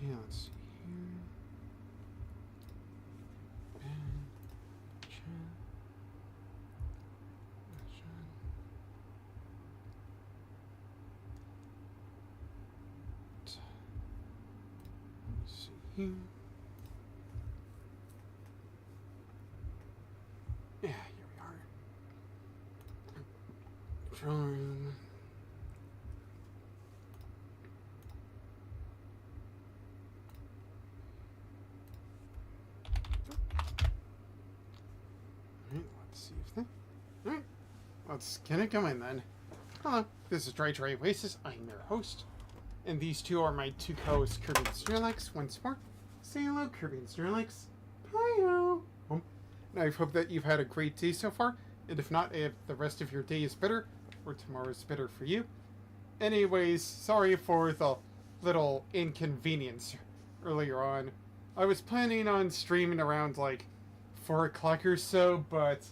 Okay, let's see here. Let's see here. Yeah, here we are. Control room. Alright, let's see if that. Alright, let's get it going then. Hello, this is Dry Oasis. I'm your host. And these two are my two co-hosts, Kirby and Snorlax. Once more, say hello, Kirby and Snorlax. Hi-yo! And I hope that you've had a great day so far. And if not, if the rest of your day is better, or tomorrow is better for you. Anyways, sorry for the little inconvenience earlier on. I was planning on streaming around like 4 o'clock or so, but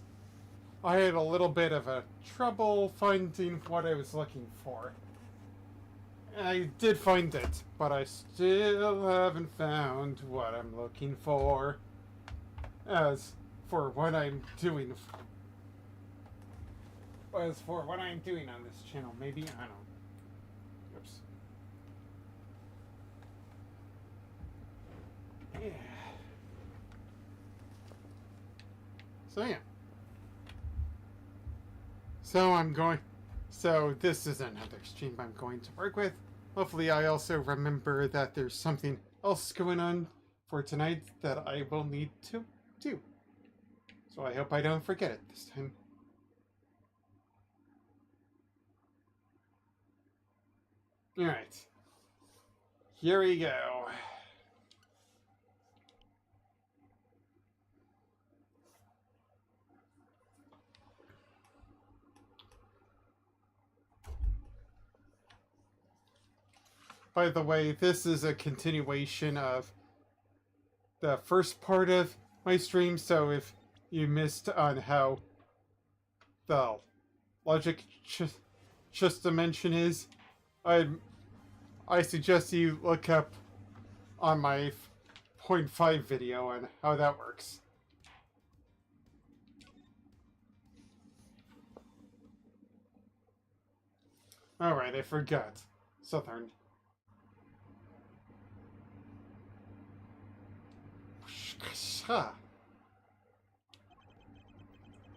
I had a little bit of a trouble finding what I was looking for. I did find it, but I still haven't found what I'm looking for. As for what I'm doing on this channel, maybe, I don't. Oops. Yeah. So yeah. So this is another stream I'm going to work with. Hopefully I also remember that there's something else going on for tonight that I will need to do. So I hope I don't forget it this time. Alright. Here we go. By the way, this is a continuation of the first part of my stream, so if you missed on how the logic just dimension is, I suggest you look up on my 0.5 video on how that works. Alright, I forgot. Southern.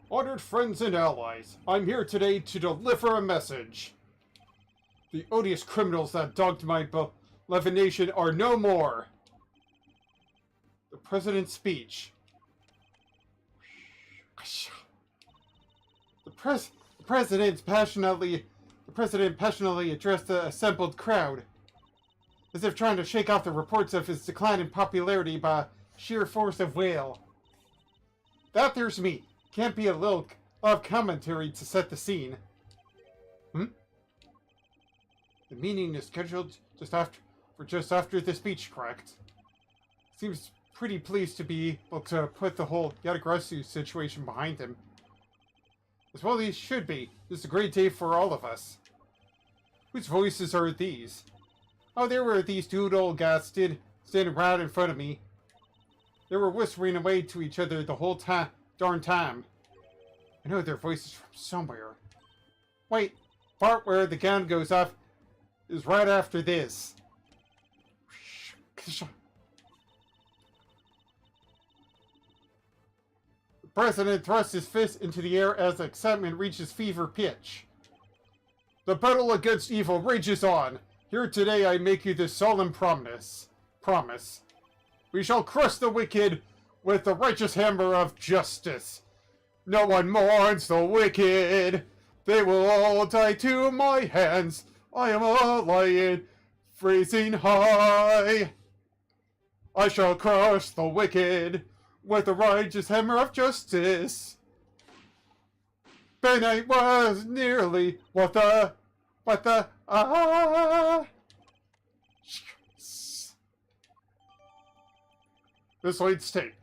Honored friends and allies, I'm here today to deliver a message. The odious criminals that dogged my beloved nation are no more. The president's speech. The president passionately addressed the assembled crowd, as if trying to shake off the reports of his decline in popularity by sheer force of will. That there's me. Can't be a little of commentary to set the scene. The meeting is scheduled just after the speech, correct? Seems pretty pleased to be able to put the whole Yatagrasu situation behind him. As well he should be. This is a great day for all of us. Whose voices are these? Oh, there were these two old guys standing right in front of me. They were whispering away to each other the whole darn time. I know their voices from somewhere. Wait, part where the gun goes off is right after this. The president thrusts his fist into the air as excitement reaches fever pitch. The battle against evil rages on. Here today I make you this solemn promise. We shall crush the wicked with the righteous hammer of justice. No one mourns the wicked. They will all die to my hands. I am a lion, freezing high. I shall crush the wicked with the righteous hammer of justice. Bennett was nearly what the This leads tape.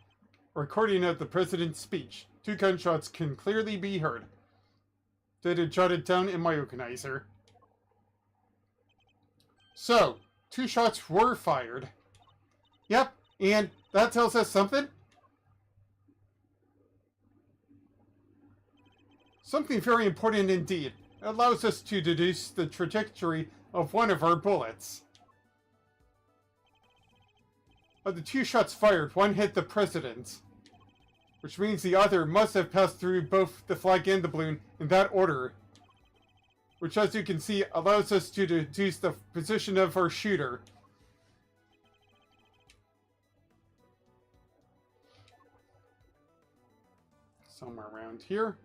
Recording of the president's speech. 2 gunshots can clearly be heard. Data jotted down in my organizer. So, 2 shots were fired. Yep, and that tells us something? Something very important indeed. It allows us to deduce the trajectory of one of our bullets. Of the 2 shots fired, one hit the president, which means the other must have passed through both the flag and the balloon in that order, which, as you can see, allows us to deduce the position of our shooter. Somewhere around here.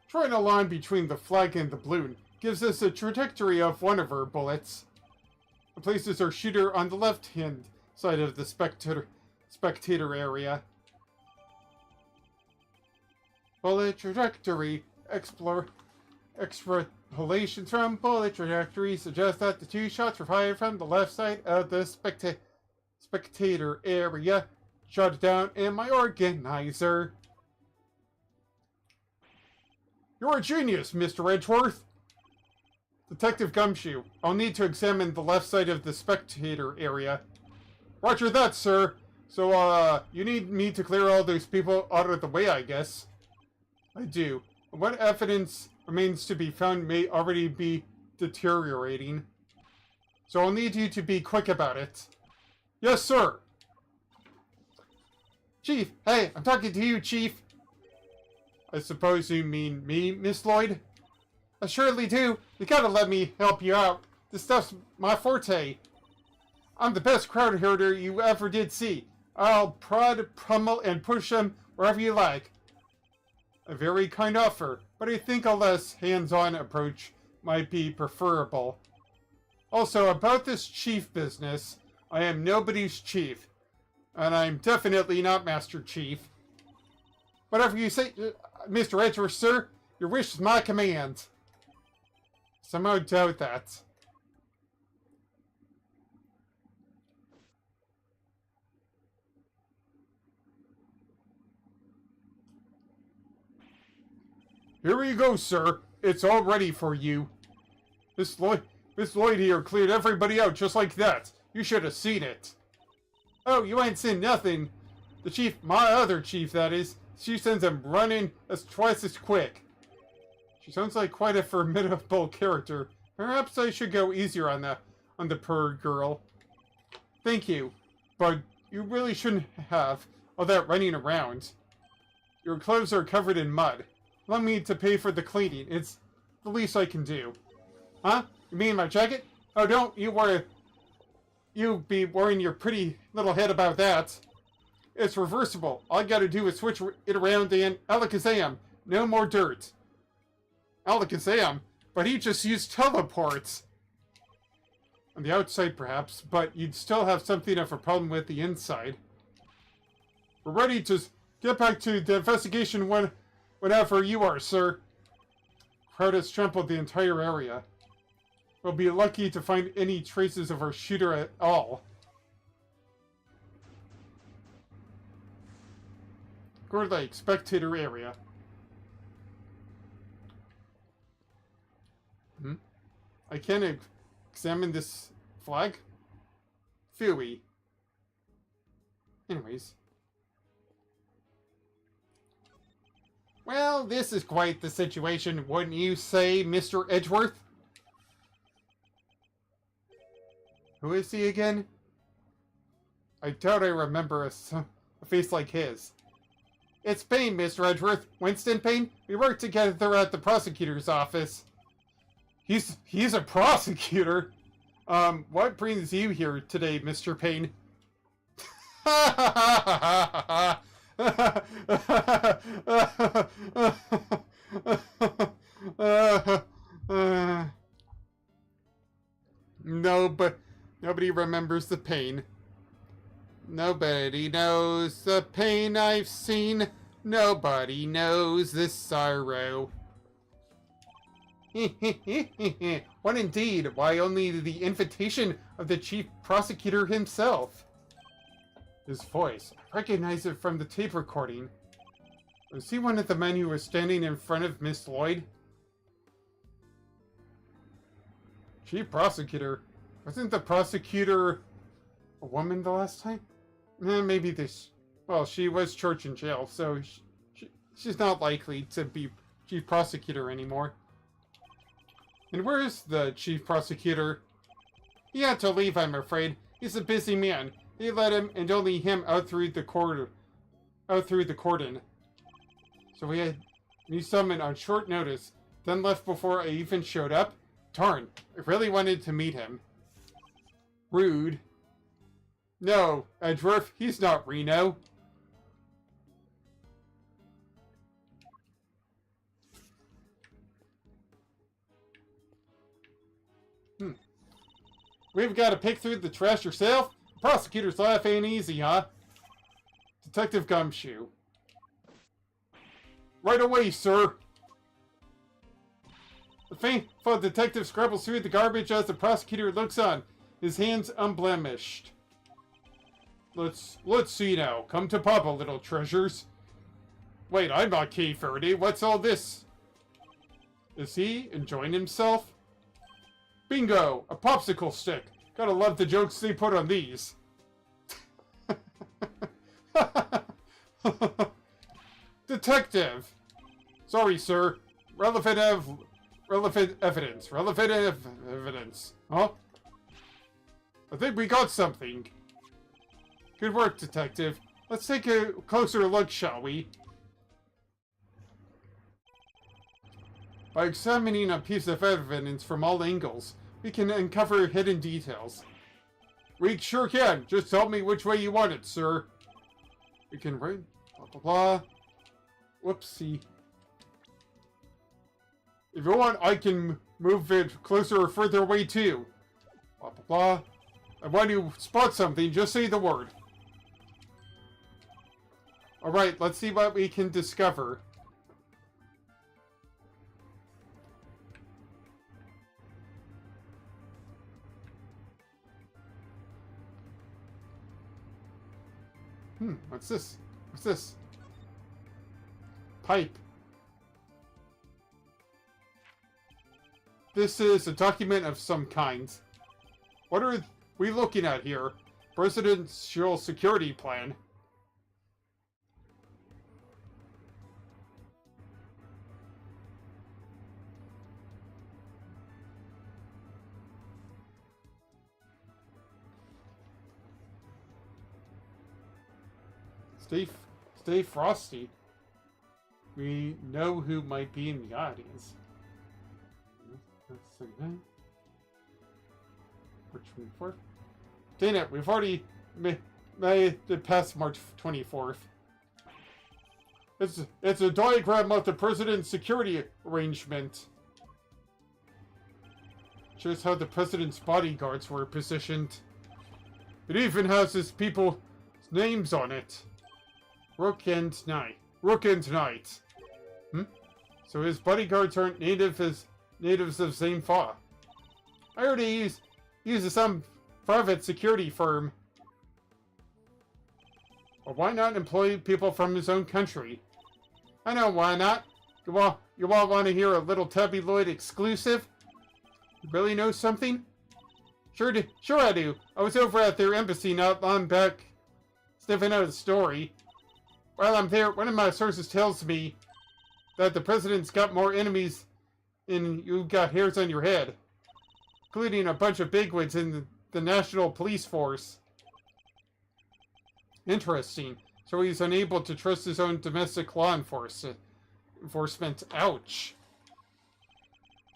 Drawing a line between the flag and the balloon gives us a trajectory of one of our bullets. It places our shooter on the left-hand side of the spectator area. Bullet trajectory extrapolations from bullet trajectory suggest that the 2 shots were fired from the left side of the spectator area. Shut down in my organizer. You're a genius, Mr. Edgeworth. Detective Gumshoe, I'll need to examine the left side of the spectator area. Roger that, sir. So, you need me to clear all those people out of the way, I guess. I do. What evidence remains to be found may already be deteriorating. So I'll need you to be quick about it. Yes, sir. Chief, hey, I'm talking to you, Chief. I suppose you mean me, Miss Lloyd? I surely do. You gotta let me help you out. This stuff's my forte. I'm the best crowd herder you ever did see. I'll prod, pummel, and push them wherever you like. A very kind offer, but I think a less hands-on approach might be preferable. Also, about this chief business, I am nobody's chief. And I'm definitely not Master Chief. Whatever you say, Mr. Edgeworth, sir, your wish is my command. Somehow doubt that. Here you go, sir. It's all ready for you. Miss Lloyd here cleared everybody out just like that. You should have seen it. Oh, you ain't seen nothing. The chief, my other chief, that is, she sends him running twice as quick. She sounds like quite a formidable character. Perhaps I should go easier on the poor girl. Thank you, but you really shouldn't have all that running around. Your clothes are covered in mud. Allow me to pay for the cleaning. It's the least I can do. Huh? You mean my jacket? Oh, don't you worry. You be worrying your pretty little head about that. It's reversible. All I gotta do is switch it around and alakazam. No more dirt. Alakazam? But he just used teleports. On the outside, perhaps, but you'd still have something of a problem with the inside. We're ready to get back to the investigation whenever you are, sir. Crowd has trampled the entire area. We'll be lucky to find any traces of our shooter at all. Gore Lake, spectator area. I can't examine this flag? Phooey. Anyways. Well, this is quite the situation, wouldn't you say, Mr. Edgeworth? Who is he again? I doubt I remember a face like his. It's Payne, Mr. Edgeworth. Winston Payne. We work together at the prosecutor's office. He's a prosecutor? What brings you here today, Mr. Payne? No, but nobody remembers the pain. Nobody knows the pain I've seen. Nobody knows the sorrow. What indeed? Why only the invitation of the chief prosecutor himself? His voice. I recognize it from the tape recording. Was he one of the men who was standing in front of Miss Lloyd? Chief prosecutor. Wasn't the prosecutor a woman the last time? Maybe this... Well, she was charged in jail, so she's not likely to be chief prosecutor anymore. And where is the chief prosecutor? He had to leave, I'm afraid. He's a busy man. They let him, and only him, out through the cordon. So we summoned on short notice, then left before I even showed up? Darn, I really wanted to meet him. Rude. No, Edgeworth, he's not Reno. We've got to pick through the trash yourself? The prosecutor's life ain't easy, huh? Detective Gumshoe. Right away, sir. The faithful detective scrabbles through the garbage as the prosecutor looks on, his hands unblemished. Let's see now. Come to Papa, little treasures. Wait, I'm not K30. What's all this? Is he enjoying himself? Bingo! A popsicle stick! Gotta love the jokes they put on these. Detective! Sorry, sir. Relevant evidence. Evidence. Huh? I think we got something. Good work, Detective. Let's take a closer look, shall we? By examining a piece of evidence from all angles, we can uncover hidden details. We sure can. Just tell me which way you want it, sir. We can write... blah, blah, blah. Whoopsie. If you want, I can move it closer or further away, too. Blah, blah, blah. And when you spot something, just say the word. Alright, let's see what we can discover. What's this? What's this? Pipe. This is a document of some kind. What are we looking at here? Presidential security plan. Stay frosty. We know who might be in the audience. March 24th. Dang it, we've already made it past March 24th. It's a diagram of the president's security arrangement. Shows how the president's bodyguards were positioned. It even has his people's names on it. Rook and Knight. So his bodyguards aren't natives of Zane Fa. I heard he uses some private security firm. But why not employ people from his own country? I know why not. You all want to hear a little tabloid exclusive? You really know something? Sure I do. I was over at their embassy not long back, sniffing out a story. While I'm there, one of my sources tells me that the president's got more enemies than you've got hairs on your head, including a bunch of bigwigs in the National Police Force. Interesting. So he's unable to trust his own domestic law enforcement. Ouch.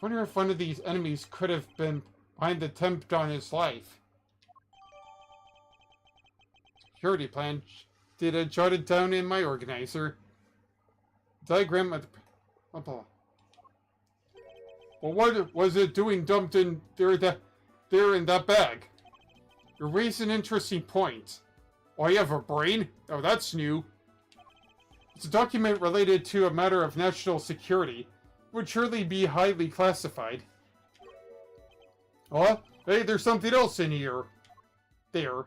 Wonder if one of these enemies could have been behind the attempt on his life. Security plan. Did I jot it down in my organizer? Diagram of the... Oh, blah. Well, what was it doing dumped in there in that bag? You raise an interesting point. Oh, you have a brain? Oh, that's new. It's a document related to a matter of national security. It would surely be highly classified. Oh, hey, there's something else in here. There.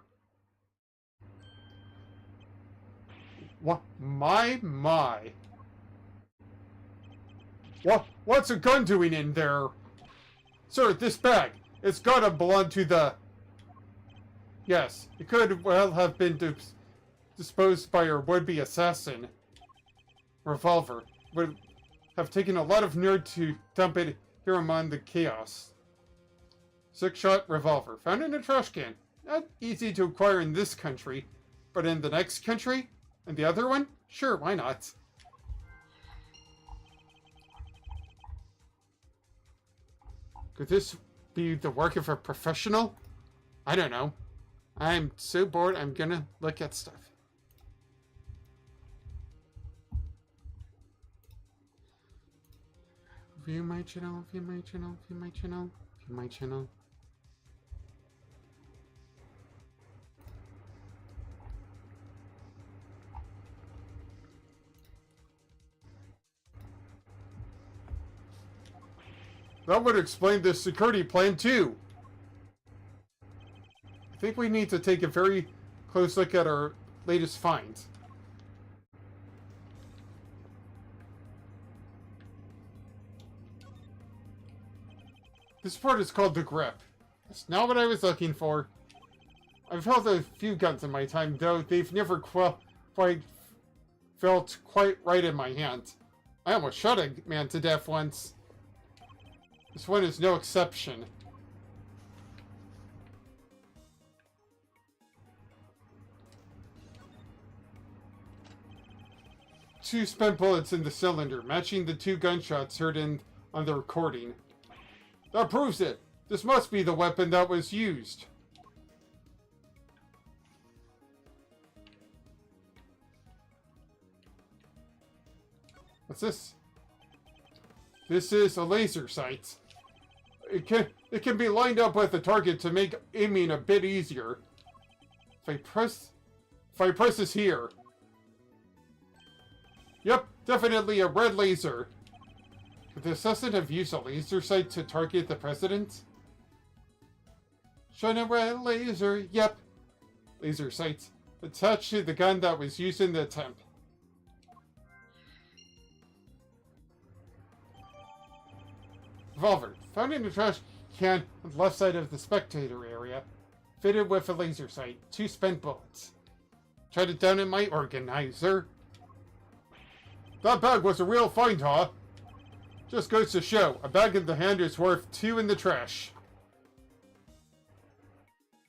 What? My. What's a gun doing in there? Sir, this bag. It's gotta belong to the... Yes, it could well have been disposed by your would-be assassin. Revolver. Would have taken a lot of nerve to dump it here among the chaos. 6-shot revolver. Found in a trash can. Not easy to acquire in this country, but in the next country? And the other one? Sure, why not? Could this be the work of a professional? I don't know. I'm so bored, I'm gonna look at stuff. View my channel, view my channel, view my channel, view my channel. That would explain the security plan too. I think we need to take a very close look at our latest finds. This part is called the grip. That's not what I was looking for. I've held a few guns in my time, though they've never quite felt quite right in my hand. I almost shot a man to death once. This one is no exception. Two spent bullets in the cylinder, matching the 2 gunshots heard on the recording. That proves it! This must be the weapon that was used. What's this? This is a laser sight. It can be lined up with the target to make aiming a bit easier. If I press this here. Yep, definitely a red laser. Could the assassin have used a laser sight to target the president? Shine a red laser, yep. Laser sight attached to the gun that was used in the attempt. Revolver, found in the trash can on the left side of the spectator area, fitted with a laser sight, 2 spent bullets. Tried it down in my organizer. That bag was a real find, huh? Just goes to show, a bag in the hand is worth 2 in the trash.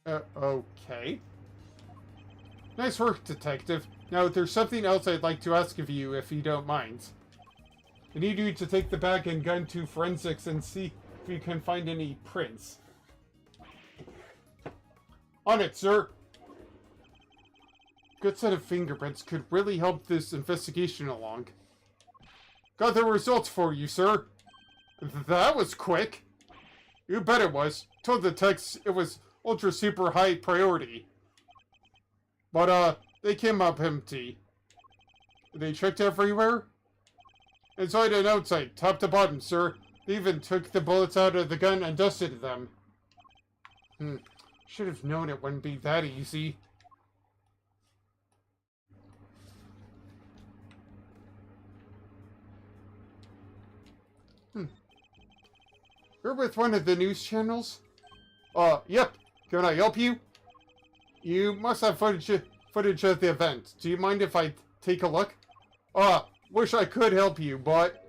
Okay. Nice work, detective. Now, there's something else I'd like to ask of you, if you don't mind. I need you to take the bag and gun to forensics and see if you can find any prints. On it, sir. Good set of fingerprints could really help this investigation along. Got the results for you, sir. That was quick. You bet it was. Told the techs it was ultra super high priority. But, they came up empty. They checked everywhere? Inside and outside, top to bottom, sir. They even took the bullets out of the gun and dusted them. Should have known it wouldn't be that easy. You're with one of the news channels? Yep. Can I help you? You must have footage of the event. Do you mind if I take a look? Wish I could help you, but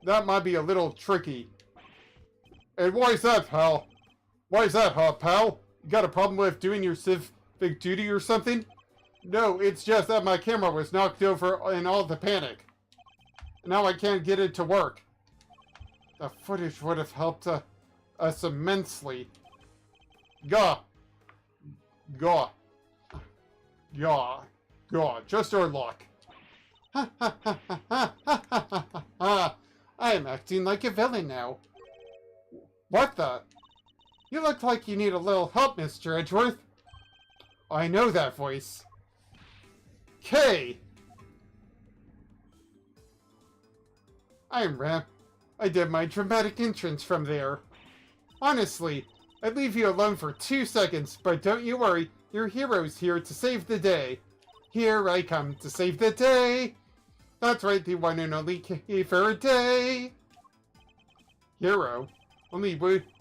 that might be a little tricky. And why is that, pal? Why is that, huh, pal? You got a problem with doing your civic duty or something? No, it's just that my camera was knocked over in all the panic. Now I can't get it to work. The footage would have helped us immensely. Gah. Just our luck. I'm acting like a villain now. What the? You look like you need a little help, Mr. Edgeworth. I know that voice. Kay! I'm Ramp. I did my dramatic entrance from there. Honestly, I'd leave you alone for 2 seconds, but don't you worry, your hero's here to save the day. Here I come to save the day. That's right, the one and only Kay for a day. Hero? Only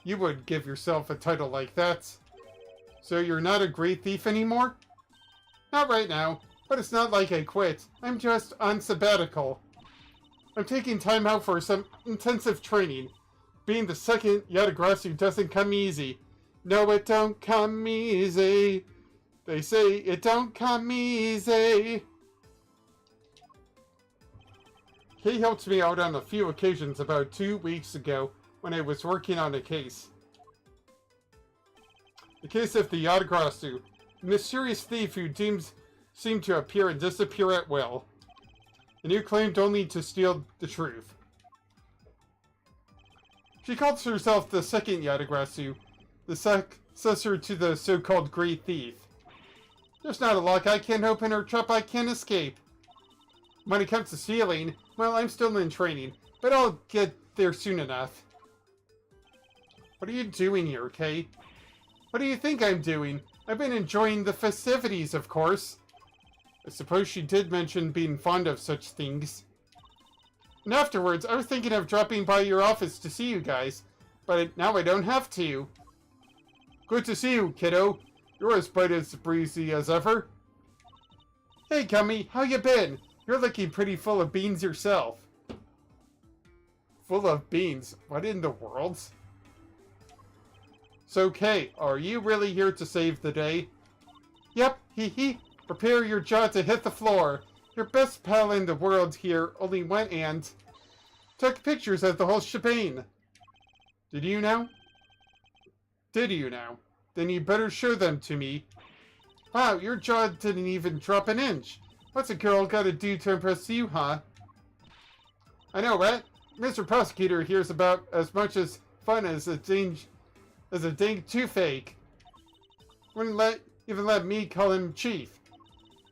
you would give yourself a title like that. So you're not a great thief anymore? Not right now, but it's not like I quit. I'm just on sabbatical. I'm taking time out for some intensive training. Being the second Yatagrasu doesn't come easy. No, it don't come easy. They say it don't come easy. He helped me out on a few occasions about 2 weeks ago when I was working on a case. The case of the Yatagrasu, a mysterious thief who seemed to appear and disappear at will, and who claimed only to steal the truth. She calls herself the second Yatagrasu, the successor to the so-called Great Thief. There's not a lock I can't open or trap I can't escape. When it comes to stealing, well, I'm still in training, but I'll get there soon enough. What are you doing here, Kay? What do you think I'm doing? I've been enjoying the festivities, of course. I suppose she did mention being fond of such things. And afterwards, I was thinking of dropping by your office to see you guys, but now I don't have to. Good to see you, kiddo. You're as bright as breezy as ever. Hey, Gummy, how you been? You're looking pretty full of beans yourself. Full of beans? What in the world? So, Kay, are you really here to save the day? Yep, hee hee. Prepare your jaw to hit the floor. Your best pal in the world here only went and took pictures of the whole shebang. Did you now? Did you now? Then you better show them to me. Wow, your jaw didn't even drop an inch. What's a girl gotta do to impress you, huh? I know, right? Mr. Prosecutor here's about as much as fun as a dang toothache. Wouldn't even let me call him Chief.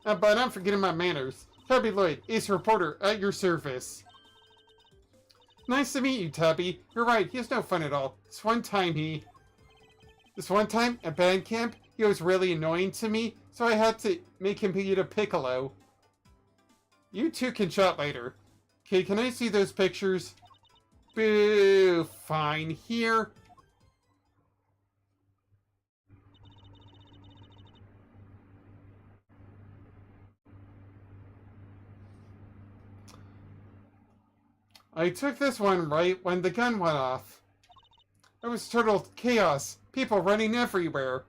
But I'm forgetting my manners. Tabby Lloyd, Ace Reporter, at your service. Nice to meet you, Tabby. You're right, he has no fun at all. This one time at band camp, he was really annoying to me, so I had to make him eat a piccolo. You two can chat later. Okay, can I see those pictures? Boo! Fine, here. I took this one right when the gun went off. It was total chaos. People running everywhere.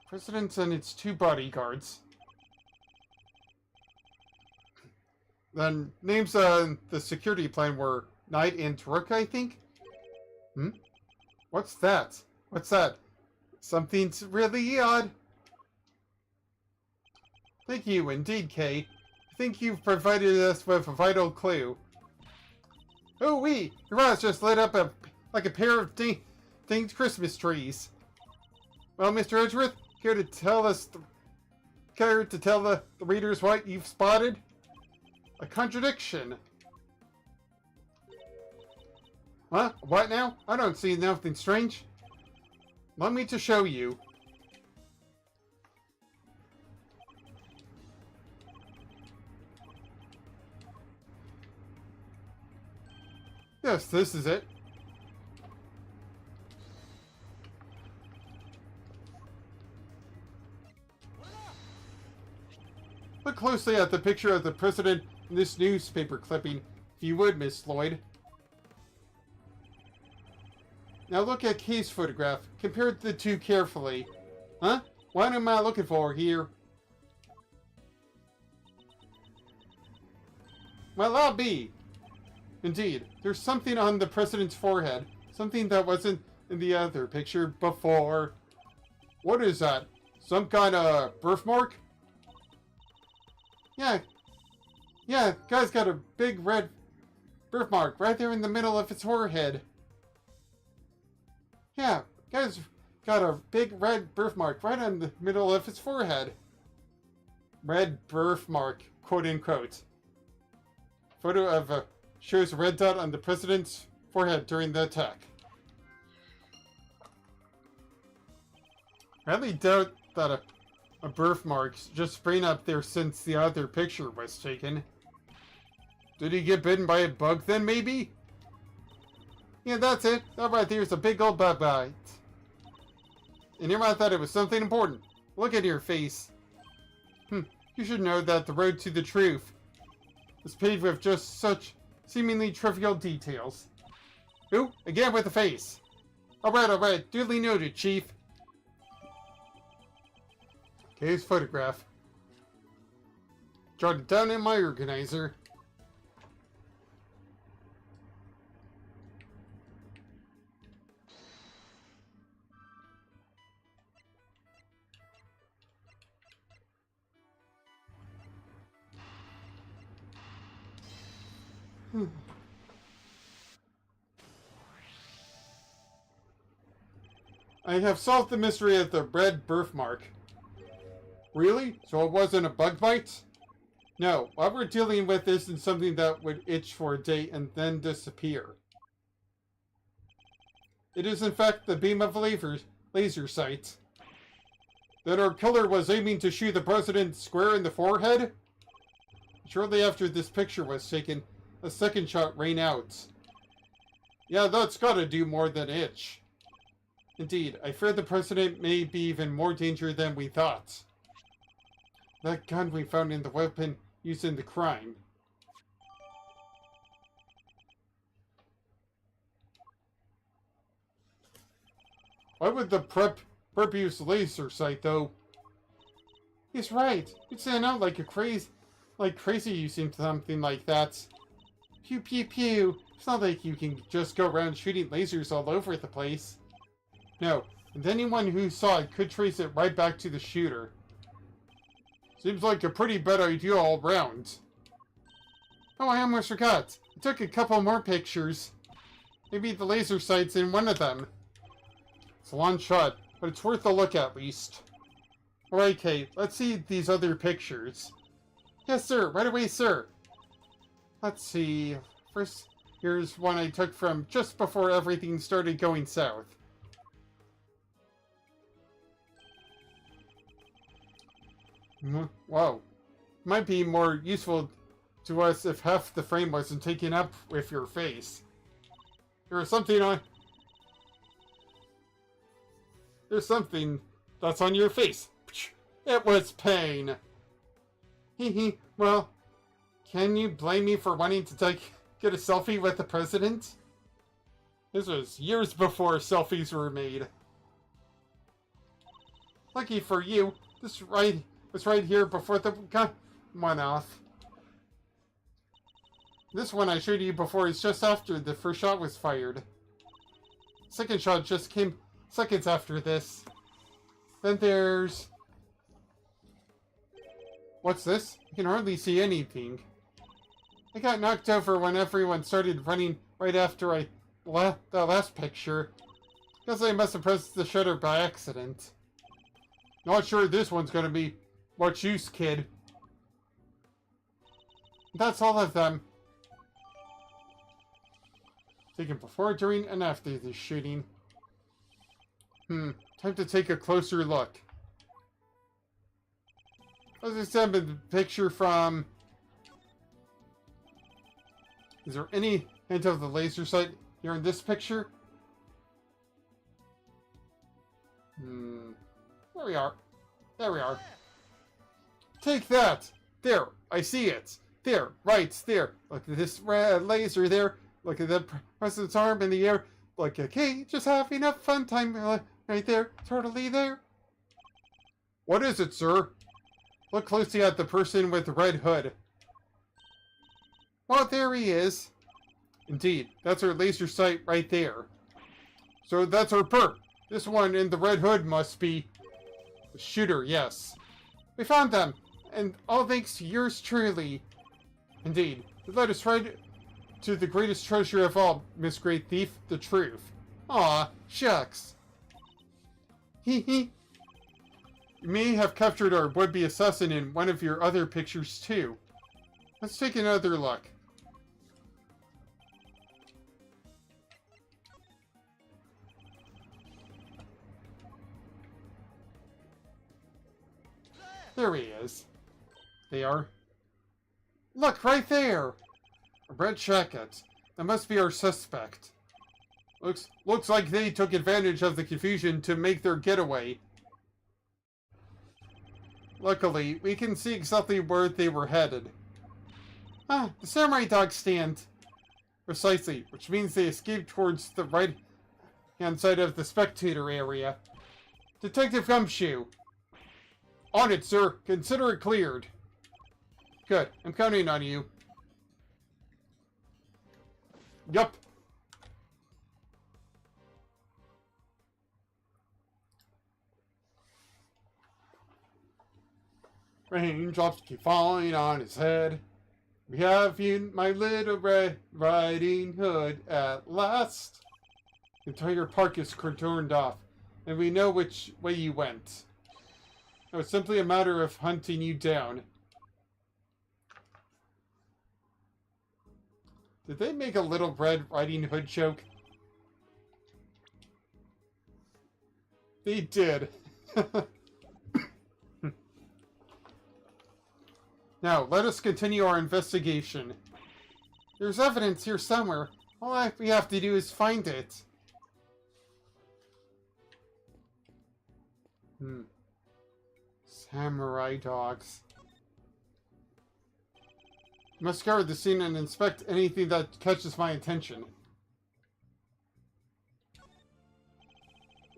President and its 2 bodyguards. The names on the security plan were Knight and Rook, I think? What's that? What's that? Something's really odd. Thank you indeed, Kay. I think you've provided us with a vital clue. Oh wee! Your eyes just lit up like a pair of dinged Christmas trees. Well, Mr. Edgeworth, care to tell the readers what you've spotted? A contradiction. Huh? What now? I don't see nothing strange. Let me to show you. Yes, this is it. Look closely at the picture of the president in this newspaper clipping, if you would, Miss Lloyd. Now look at Kay's photograph. Compare the two carefully. Huh? What am I looking for here? Well, I'll be. Indeed, there's something on the president's forehead. Something that wasn't in the other picture before. What is that? Some kind of birthmark? Yeah, guy's got a big red birthmark right there in the middle of his forehead. Yeah, guy's got a big red birthmark right in the middle of his forehead. Red birthmark, quote unquote. Photo of shows a red dot on the president's forehead during the attack. I highly doubt that a birthmark's just spraying up there since the other picture was taken. Did he get bitten by a bug then, maybe? Yeah, that's it. That right there's a big old bug bite. And your mouth thought it was something important. Look at your face. You should know that the road to the truth is paved with just such seemingly trivial details. Ooh, again with the face. Alright. Duly noted, Chief. Okay, his photograph. Jot it down in my organizer. I have solved the mystery of the red birthmark. Really? So it wasn't a bug bite? No, what we're dealing with isn't something that would itch for a day and then disappear. It is in fact the beam of laser sight that our killer was aiming to shoot the president square in the forehead. Shortly after this picture was taken, a second shot rang out. Yeah, that's gotta do more than itch. Indeed, I fear the president may be even more danger than we thought. That gun we found in the weapon used in the crime. Why would the prep use laser sight, though? He's right. You'd stand out like crazy using something like that. Pew pew pew. It's not like you can just go around shooting lasers all over the place. No, and anyone who saw it could trace it right back to the shooter. Seems like a pretty bad idea all round. Oh, I almost forgot. I took a couple more pictures. Maybe the laser sight's in one of them. It's a long shot, but it's worth a look at least. Alright, Kate, let's see these other pictures. Yes, sir. Right away, sir. Let's see. First, here's one I took from just before everything started going south. Wow. Might be more useful to us if half the frame wasn't taken up with your face. There's something that's on your face. It was pain. Hee. Well, can you blame me for wanting to get a selfie with the president? This was years before selfies were made. Lucky for you, this was right here before the gun went off. This one I showed you before is just after the first shot was fired. Second shot just came seconds after this. Then there's... What's this? I can hardly see anything. I got knocked over when everyone started running right after that last picture. Guess I must have pressed the shutter by accident. Not sure this one's gonna be much use, kid. That's all of them. Taken before, during, and after the shooting. Time to take a closer look. Let's examine the picture from... Is there any hint of the laser sight here in this picture? There we are. There we are. Take that! There, I see it. There, right there. Look at this red laser there. Look at the president's arm in the air. Like, okay, just having a fun time right there. Totally there. What is it, sir? Look closely at the person with the red hood. Well, there he is. Indeed, that's our laser sight right there. So that's our perp. This one in the red hood must be the shooter, yes. We found them, and all thanks to yours truly. Indeed, it led us right to the greatest treasure of all, Miss Great Thief, the truth. Aw, shucks. Hee. You may have captured our would-be assassin in one of your other pictures, too. Let's take another look. There he is. They are. Look, right there! A red jacket. That must be our suspect. Looks like they took advantage of the confusion to make their getaway. Luckily, we can see exactly where they were headed. Ah, the samurai dog stand. Precisely, which means they escaped towards the right-hand side of the spectator area. Detective Gumshoe. On it, sir. Consider it cleared. Good. I'm counting on you. Yup. Raindrops keep falling on his head. We have you, my little Red Riding Hood, at last. The entire park is cordoned off, and we know which way you went. It was simply a matter of hunting you down. Did they make a Little Red Riding Hood joke? They did. Now, let us continue our investigation. There's evidence here somewhere. All we have to do is find it. Samurai dogs. Must scour the scene and inspect anything that catches my attention.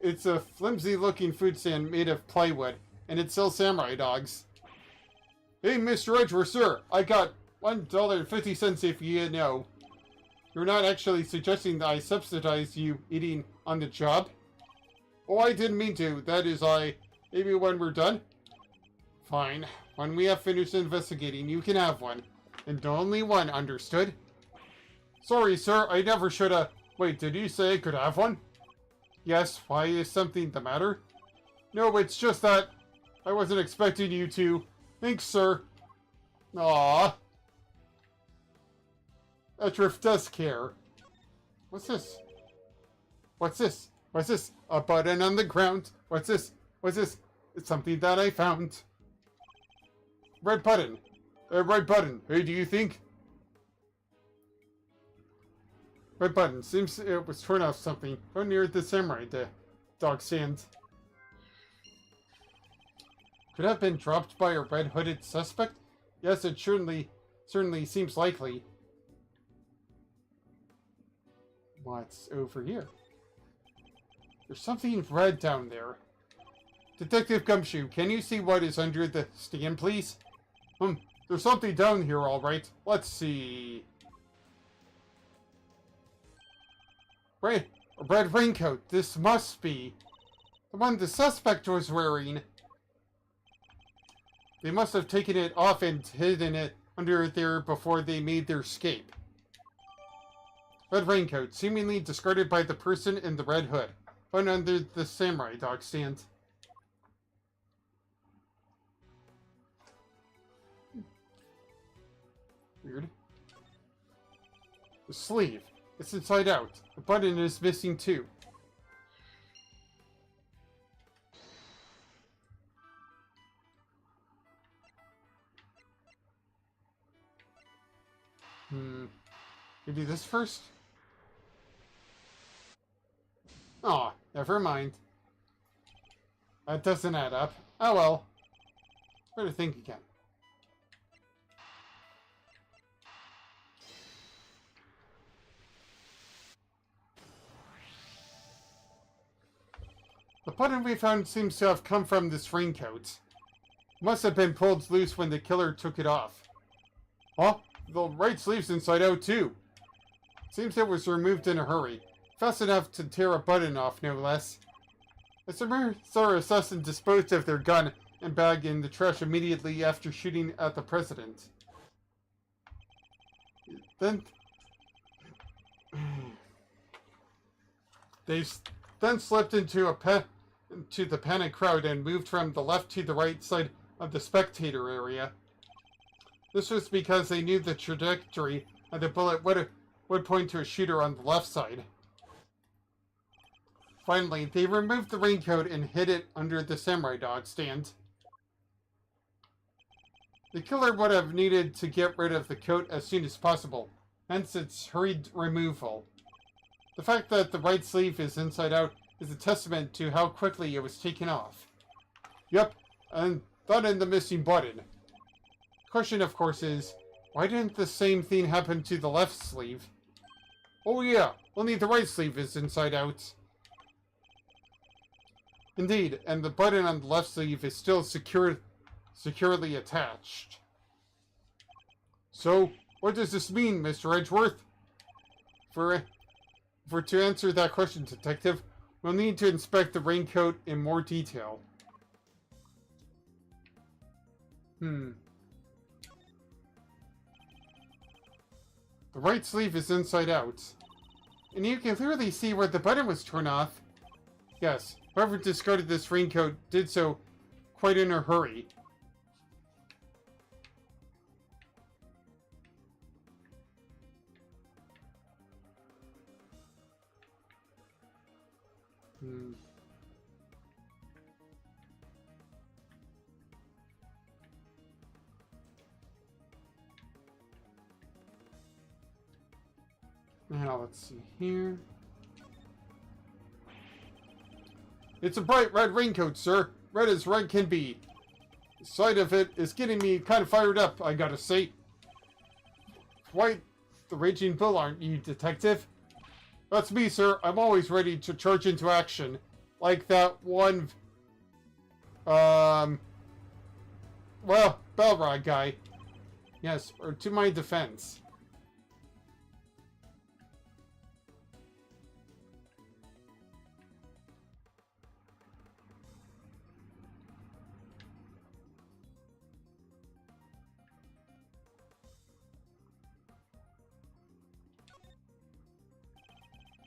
It's a flimsy-looking food stand made of plywood, and it sells samurai dogs. Hey, Mr. Edgeworth, sir, I got $1.50 if you know. You're not actually suggesting that I subsidize you eating on the job? Oh, I didn't mean to. That is, maybe when we're done? Fine. When we have finished investigating, you can have one. And only one, understood? Sorry, sir, I never should've... Wait, did you say I could have one? Yes, why is something the matter? No, it's just that I wasn't expecting you to... Thanks, sir. Aww. Edgeworth does care. What's this? What's this? What's this? A button on the ground. What's this? What's this? It's something that I found. Red button. Red button. Hey, do you think? Red button. Seems it was torn off something. Go near the samurai dog stand. Could have been dropped by a red-hooded suspect? Yes, it certainly seems likely. What's over here? There's something red down there. Detective Gumshoe, can you see what is under the stand, please? There's something down here, all right. Let's see. A red raincoat. This must be the one the suspect was wearing. They must have taken it off and hidden it under there before they made their escape. Red raincoat, seemingly discarded by the person in the red hood, found under the samurai dog stand. Weird. The sleeve. It's inside out. The button is missing too. Maybe this first? Aw, never mind. That doesn't add up. Oh well. Better think again. The button we found seems to have come from this raincoat. Must have been pulled loose when the killer took it off. Huh? The right sleeve's inside out too. Seems it was removed in a hurry. Fast enough to tear a button off, no less. The Samur assassin disposed of their gun and bag in the trash immediately after shooting at the president. Then they slipped into the panicked crowd and moved from the left to the right side of the spectator area. This was because they knew the trajectory of the bullet would point to a shooter on the left side. Finally, they removed the raincoat and hid it under the samurai dog stand. The killer would have needed to get rid of the coat as soon as possible, hence its hurried removal. The fact that the right sleeve is inside out is a testament to how quickly it was taken off. Yep, and that and the missing button. Question, of course, is, why didn't the same thing happen to the left sleeve? Oh yeah, only the right sleeve is inside out. Indeed, and the button on the left sleeve is still securely attached. So, what does this mean, Mr. Edgeworth? To answer that question, Detective, we'll need to inspect the raincoat in more detail. The right sleeve is inside out. And you can clearly see where the button was torn off. Yes, whoever discarded this raincoat did so quite in a hurry. Now, let's see here. It's a bright red raincoat, sir. Red as red can be. The sight of it is getting me kind of fired up, I gotta say. Quite the raging bull, aren't you, Detective? That's me, sir. I'm always ready to charge into action. Like that one... well, Balrog guy. Yes, or to my defense.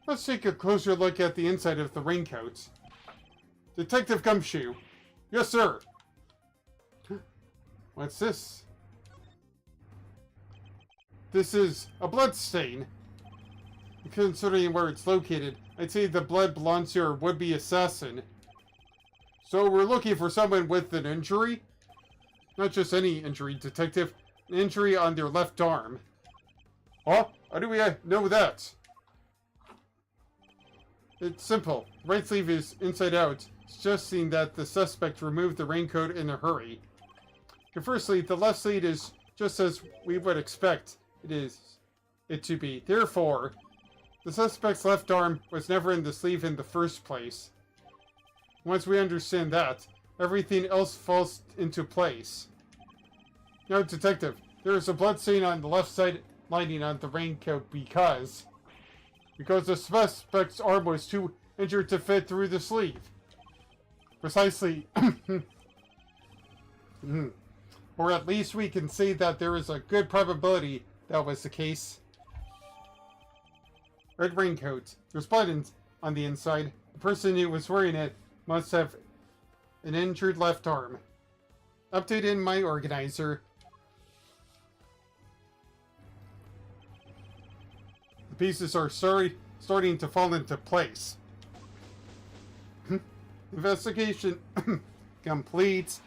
Let's take a closer look at the inside of the raincoat. Detective Gumshoe. Yes, sir. What's this? This is a blood stain. Considering where it's located, I'd say the blood belongs to your would-be assassin. So we're looking for someone with an injury? Not just any injury, Detective. An injury on their left arm. Huh? How do we know that? It's simple. The right sleeve is inside out, suggesting that the suspect removed the raincoat in a hurry. Conversely, the left sleeve is just as we would expect it to be. Therefore, the suspect's left arm was never in the sleeve in the first place. Once we understand that, everything else falls into place. Now, Detective, there is a blood stain on the left side lining on the raincoat because the suspect's arm was too injured to fit through the sleeve. Precisely. Or at least we can say that there is a good probability that was the case. Red raincoat. There's buttons on the inside. The person who was wearing it must have an injured left arm. Update in my organizer. The pieces are starting to fall into place. Investigation complete.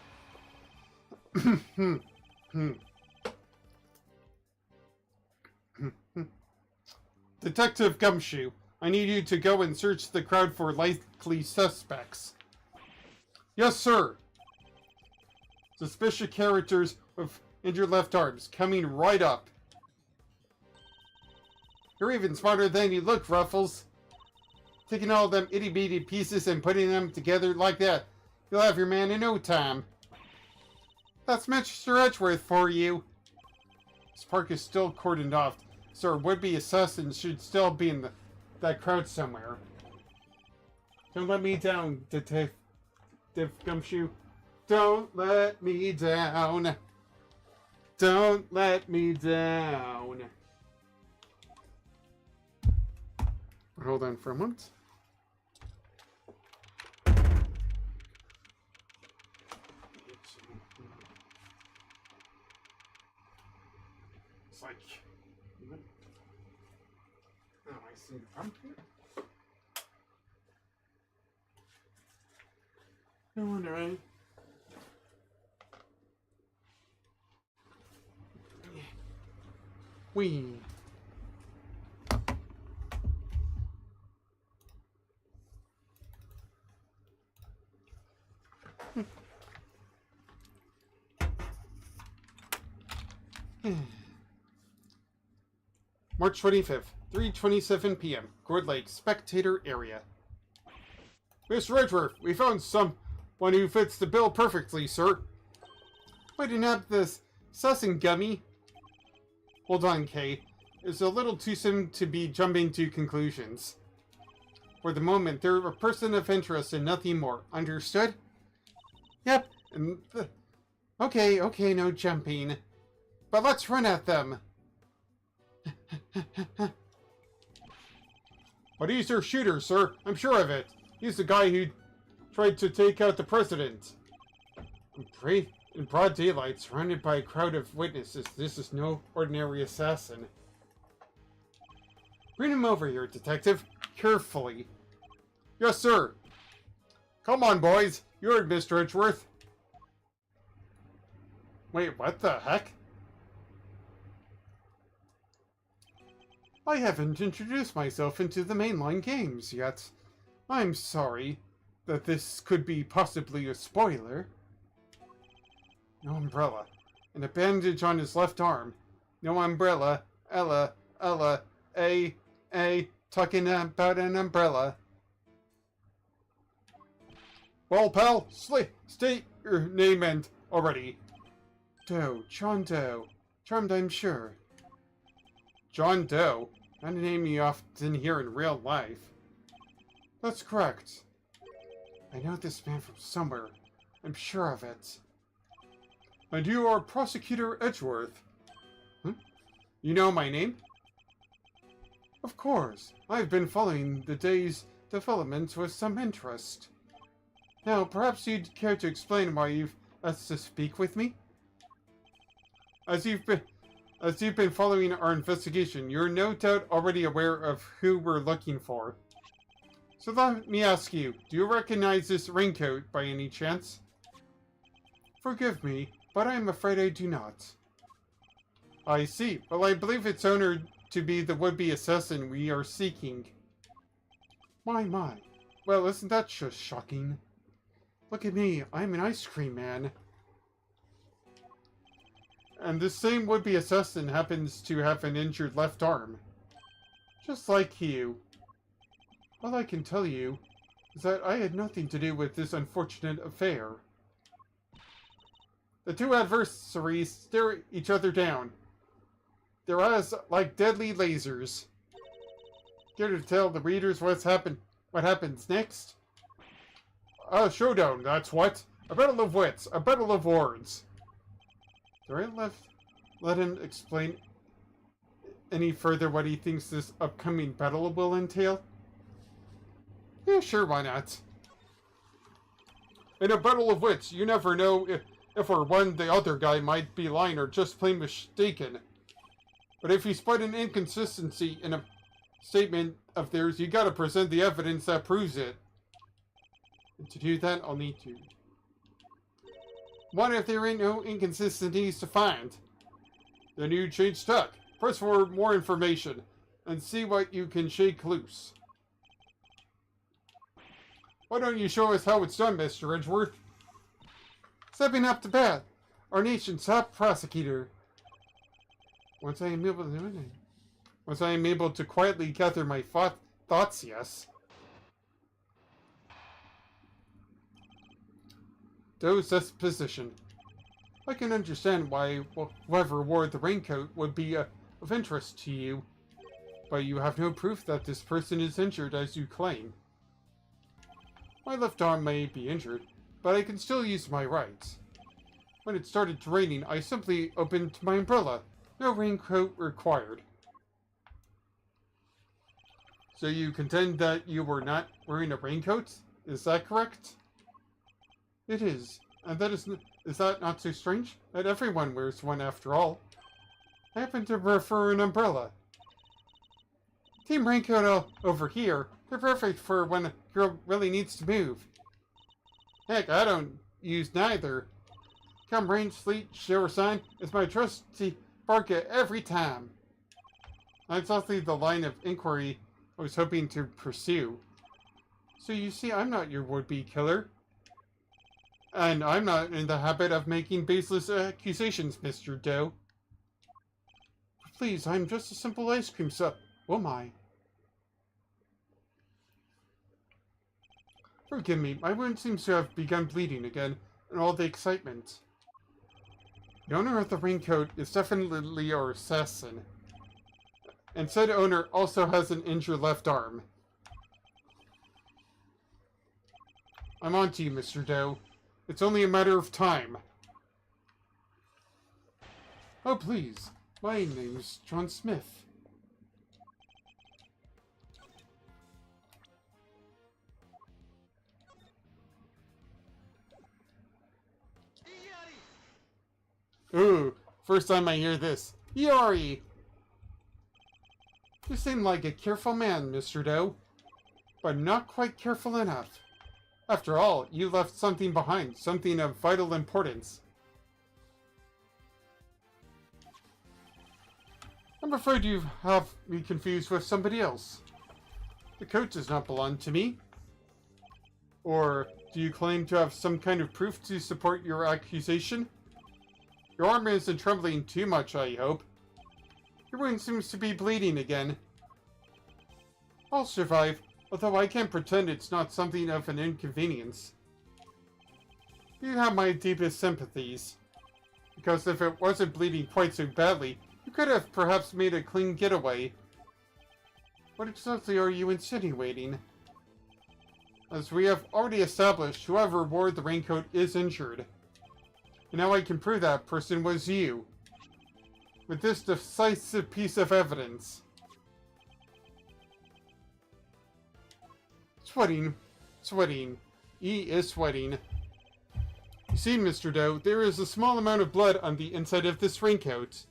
Detective Gumshoe, I need you to go and search the crowd for likely suspects. Yes, sir. Suspicious characters with injured left arms coming right up. You're even smarter than you look, Ruffles. Taking all them itty-bitty pieces and putting them together like that. You'll have your man in no time. That's Mr. Edgeworth for you. This park is still cordoned off, so our would-be assassin should still be in that crowd somewhere. Don't let me down, Detective Gumshoe. Don't let me down. Don't let me down. Hold on for a moment. It's like... Oh, I see the pump here. No wonder, right? Wee. March 25th, 3:27 p.m. Gourd Lake, Spectator Area. Mr. Edgeworth, we found someone who fits the bill perfectly, sir. Waiting up this sussing gummy. Hold on, Kay. It's a little too soon to be jumping to conclusions. For the moment, they're a person of interest and nothing more. Understood? Yep. Okay, no jumping. But let's run at them. But he's their shooter, sir. I'm sure of it. He's the guy who tried to take out the president. In broad daylight, surrounded by a crowd of witnesses, this is no ordinary assassin. Bring him over here, detective. Carefully. Yes, sir. Come on, boys. You heard Mr. Edgeworth. Wait, what the heck? I haven't introduced myself into the mainline games yet. I'm sorry that this could be possibly a spoiler. No umbrella. And a bandage on his left arm. No umbrella. Ella, talking about an umbrella. Well, pal, state your name and already. Doe, John Doe. Charmed, I'm sure. John Doe? Not a name you often hear in real life. That's correct. I know this man from somewhere. I'm sure of it. And you are Prosecutor Edgeworth. You know my name? Of course. I've been following the day's developments with some interest. Now, perhaps you'd care to explain why you've asked to speak with me? As you've been following our investigation, you're no doubt already aware of who we're looking for. So let me ask you, do you recognize this raincoat by any chance? Forgive me, but I'm afraid I do not. I see. Well, I believe its owner to be the would-be assassin we are seeking. My. Well, isn't that just shocking? Look at me, I'm an ice cream man. And this same would-be assassin happens to have an injured left arm. Just like you. All I can tell you is that I had nothing to do with this unfortunate affair. The two adversaries stare each other down. Their eyes like deadly lasers. Care to tell the readers what happens next? A showdown, that's what. A battle of wits, a battle of words. Do I let him explain any further what he thinks this upcoming battle will entail? Yeah, sure, why not? In a battle of wits, you never know if or when the other guy might be lying or just plain mistaken. But if you spot an inconsistency in a statement of theirs, you gotta present the evidence that proves it. And to do that, I'll need to. What if there ain't no inconsistencies to find? Then you change tack. Press for more information, and see what you can shake loose. Why don't you show us how it's done, Mr. Edgeworth? Stepping up to bat, our nation's top prosecutor. Once I am able to quietly gather my thoughts, yes. Doe's disposition. I can understand why whoever wore the raincoat would be of interest to you, but you have no proof that this person is injured as you claim. My left arm may be injured, but I can still use my right. When it started raining, I simply opened my umbrella. No raincoat required. So you contend that you were not wearing a raincoat? Is that correct? It is. And that is that not so strange? That everyone wears one after all. I happen to prefer an umbrella. Team Raincoat over here, they're perfect for when a girl really needs to move. Heck, I don't use neither. Come rain, sleet, show or shine, it's my trusty parka every time. That's exactly the line of inquiry I was hoping to pursue. So you see, I'm not your would-be killer. And I'm not in the habit of making baseless accusations, Mr. Doe. Please, I'm just a simple ice cream sub. Oh my. Forgive me, my wound seems to have begun bleeding again, and all the excitement. The owner of the raincoat is definitely our assassin. And said owner also has an injured left arm. I'm on to you, Mr. Doe. It's only a matter of time. Oh, please. My name's John Smith. Ooh, first time I hear this. Yori! You seem like a careful man, Mr. Doe, but not quite careful enough. After all, you left something behind, something of vital importance. I'm afraid you have me confused with somebody else. The coat does not belong to me. Or do you claim to have some kind of proof to support your accusation? Your arm isn't trembling too much, I hope. Your wound seems to be bleeding again. I'll survive, although I can't pretend it's not something of an inconvenience. You have my deepest sympathies. Because if it wasn't bleeding quite so badly, you could have perhaps made a clean getaway. What exactly are you insinuating? As we have already established, whoever wore the raincoat is injured. And now I can prove that person was you. With this decisive piece of evidence. Sweating. He is sweating. You see, Mr. Doe, there is a small amount of blood on the inside of this raincoat.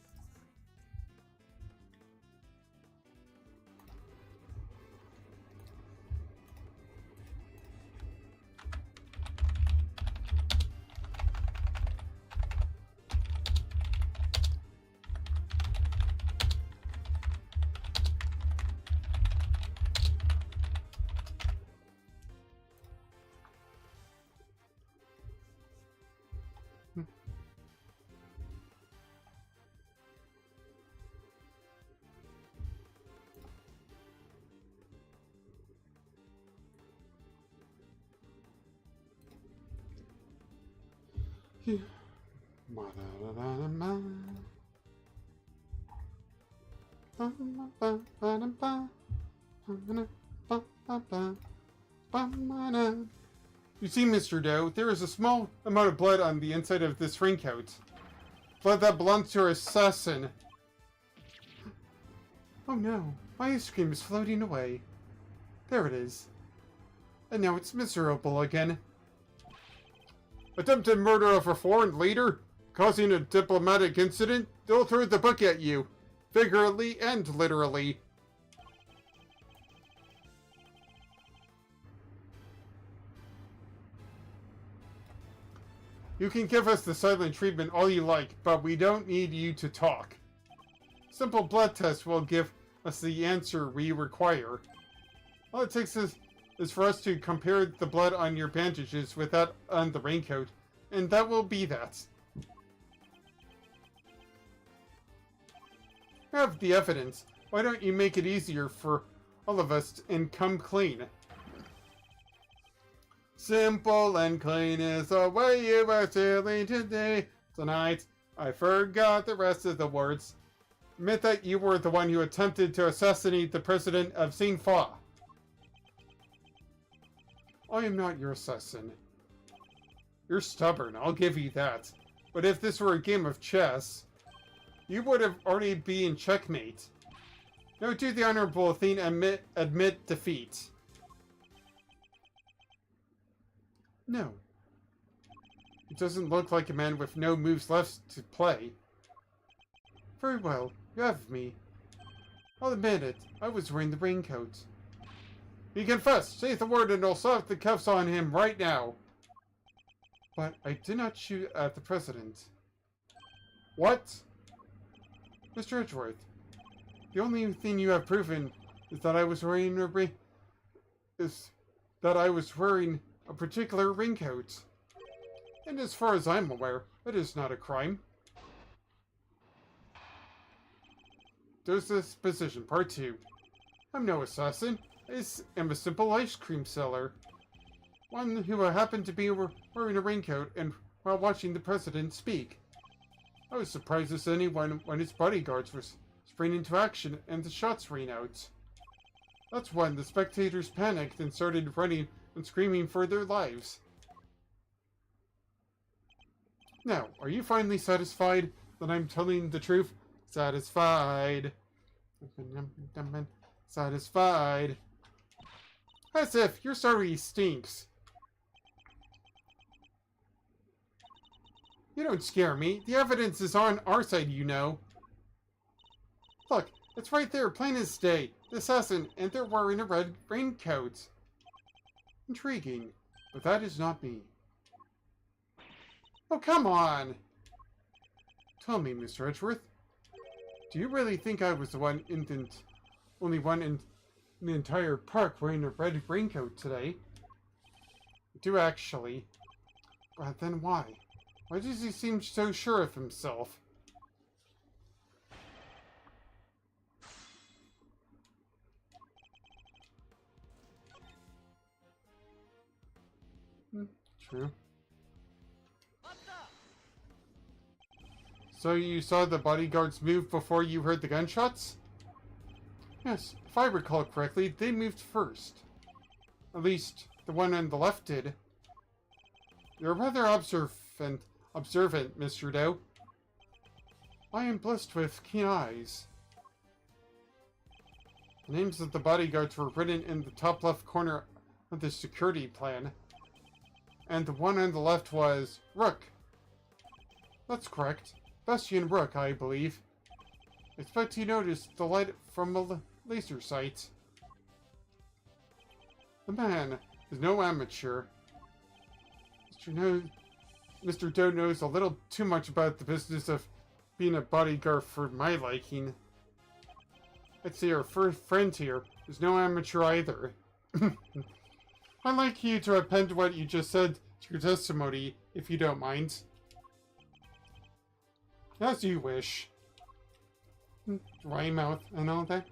You see, Mr. Doe, there is a small amount of blood on the inside of this raincoat. Blood that belongs to our assassin. Oh no, my ice cream is floating away. There it is. And now it's miserable again. Attempted murder of a foreign leader, causing a diplomatic incident, they'll throw the book at you, figuratively and literally. You can give us the silent treatment all you like, but we don't need you to talk. Simple blood test will give us the answer we require. All it takes is for us to compare the blood on your bandages with that on the raincoat, and that will be that. You have the evidence. Why don't you make it easier for all of us and come clean? Simple and clean is the way you were sailing today. Tonight, I forgot the rest of the words. Admit that you were the one who attempted to assassinate the president of St. Fa. I am not your assassin. You're stubborn, I'll give you that. But if this were a game of chess, you would have already been checkmate. Now do the honorable thing and admit defeat. No. It doesn't look like a man with no moves left to play. Very well, you have me. I'll admit it, I was wearing the raincoat. He confessed! Say the word and I'll slap the cuffs on him right now! But I did not shoot at the president. What? Mr. Edgeworth, the only thing you have proven is that I was wearing a particular raincoat. And as far as I'm aware, it is not a crime. There's this position, part 2. I'm no assassin. I am a simple ice cream seller. One who happened to be wearing a raincoat and while watching the president speak. I was surprised as anyone when his bodyguards were sprang into action and the shots rang out. That's when the spectators panicked and started running and screaming for their lives. Now, are you finally satisfied that I'm telling the truth? Satisfied. Satisfied. As if your story stinks. You don't scare me. The evidence is on our side, you know. Look, it's right there, plain as day. The assassin, and they're wearing a red raincoat. Intriguing, but that is not me. Oh, come on! Tell me, Mr. Edgeworth, do you really think I was the only one in the entire park wearing a red raincoat today? I do actually. But then why? Why does he seem so sure of himself? True. So you saw the bodyguards move before you heard the gunshots? Yes, if I recall correctly, they moved first. At least, the one on the left did. You're rather observant, Mr. Doe. I am blessed with keen eyes. The names of the bodyguards were written in the top left corner of the security plan. And the one on the left was Rook. That's correct. Bastion Rook, I believe. Expect you noticed the light from a laser sight. The man is no amateur. Mr. Doe knows a little too much about the business of being a bodyguard for my liking. I'd say our first friend here is no amateur either. I'd like you to append what you just said to your testimony, if you don't mind. As you wish. Dry mouth and all that.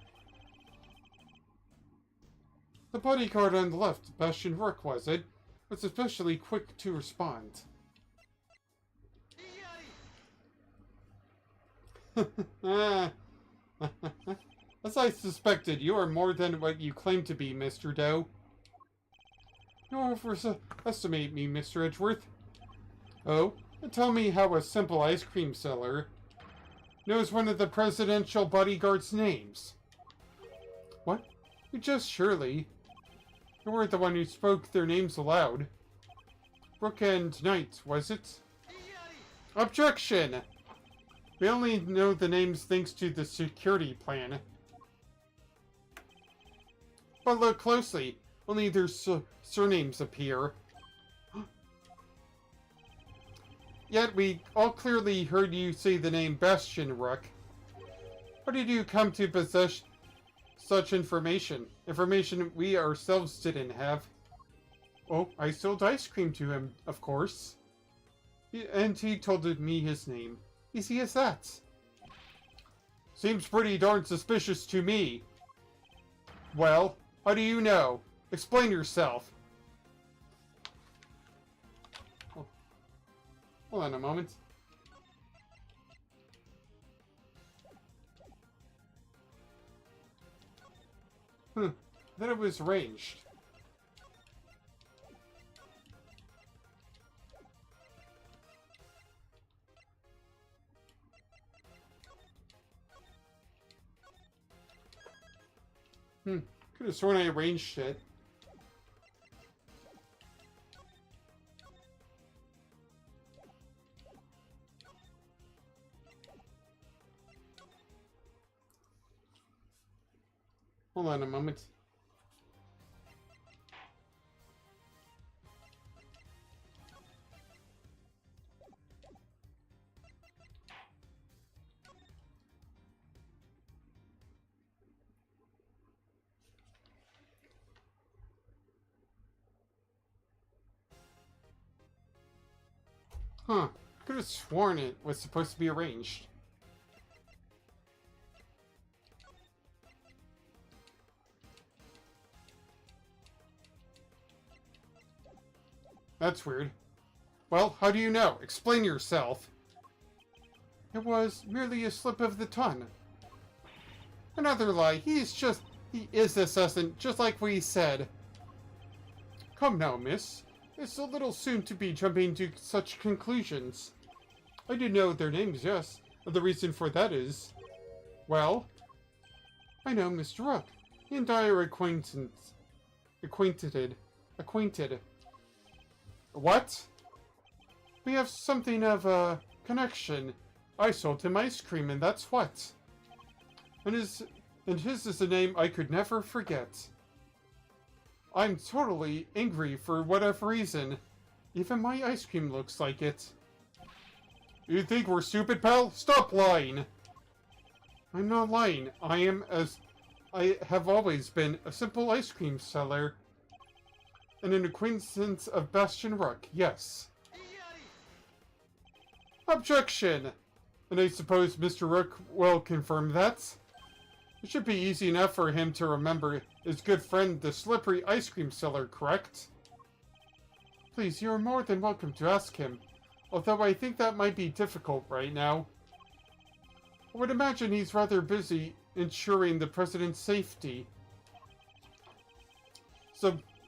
The bodyguard on the left, Bastion Rook, was it? Was especially quick to respond. As I suspected, you are more than what you claim to be, Mr. Doe. You overestimate me, Mr. Edgeworth. Oh, and tell me how a simple ice cream seller knows one of the presidential bodyguard's names. What? You just surely. You weren't the one who spoke their names aloud. Rook and Knight, was it? Objection! We only know the names thanks to the security plan. But look closely. Only their surnames appear. Yet we all clearly heard you say the name Bastion Rook. How did you come to possess such information? Information we ourselves didn't have. Oh, I sold ice cream to him, of course. And he told me his name. Easy as that. Seems pretty darn suspicious to me. Well, how do you know? Explain yourself. Oh. Hold on a moment. I thought it was arranged. Could have sworn I arranged it. Hold on a moment. Huh. Could have sworn it was supposed to be arranged. That's weird. Well, how do you know? Explain yourself. It was merely a slip of the tongue. Another lie. He is the assassin, just like we said. Come now, miss. It's a little soon to be jumping to such conclusions. I do know their names, yes. The reason for that is... Well, I know Mr. Rook. He and I are acquainted. What? We have something of a connection. I sold him ice cream, and that's what. And his is a name I could never forget. I'm totally angry for whatever reason. Even my ice cream looks like it. You think we're stupid, pal? Stop lying! I'm not lying. I have always been a simple ice cream seller. And an acquaintance of Bastion Rook, yes. Objection! And I suppose Mr. Rook will confirm that? It should be easy enough for him to remember his good friend, the slippery ice cream seller, correct? Please, you are more than welcome to ask him, although I think that might be difficult right now. I would imagine he's rather busy ensuring the president's safety.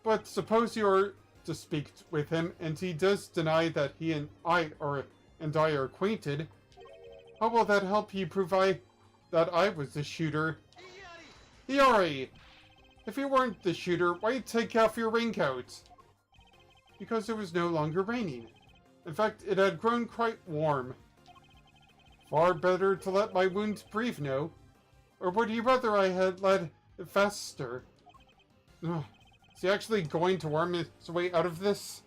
But suppose you are to speak with him, and he does deny that he and I are acquainted. How will that help you prove that I was the shooter? Iori! If you weren't the shooter, why'd take off your raincoat? Because it was no longer raining. In fact, it had grown quite warm. Far better to let my wounds breathe, no? Or would you rather I had let it fester? Ugh. Is he actually going to worm his way out of this?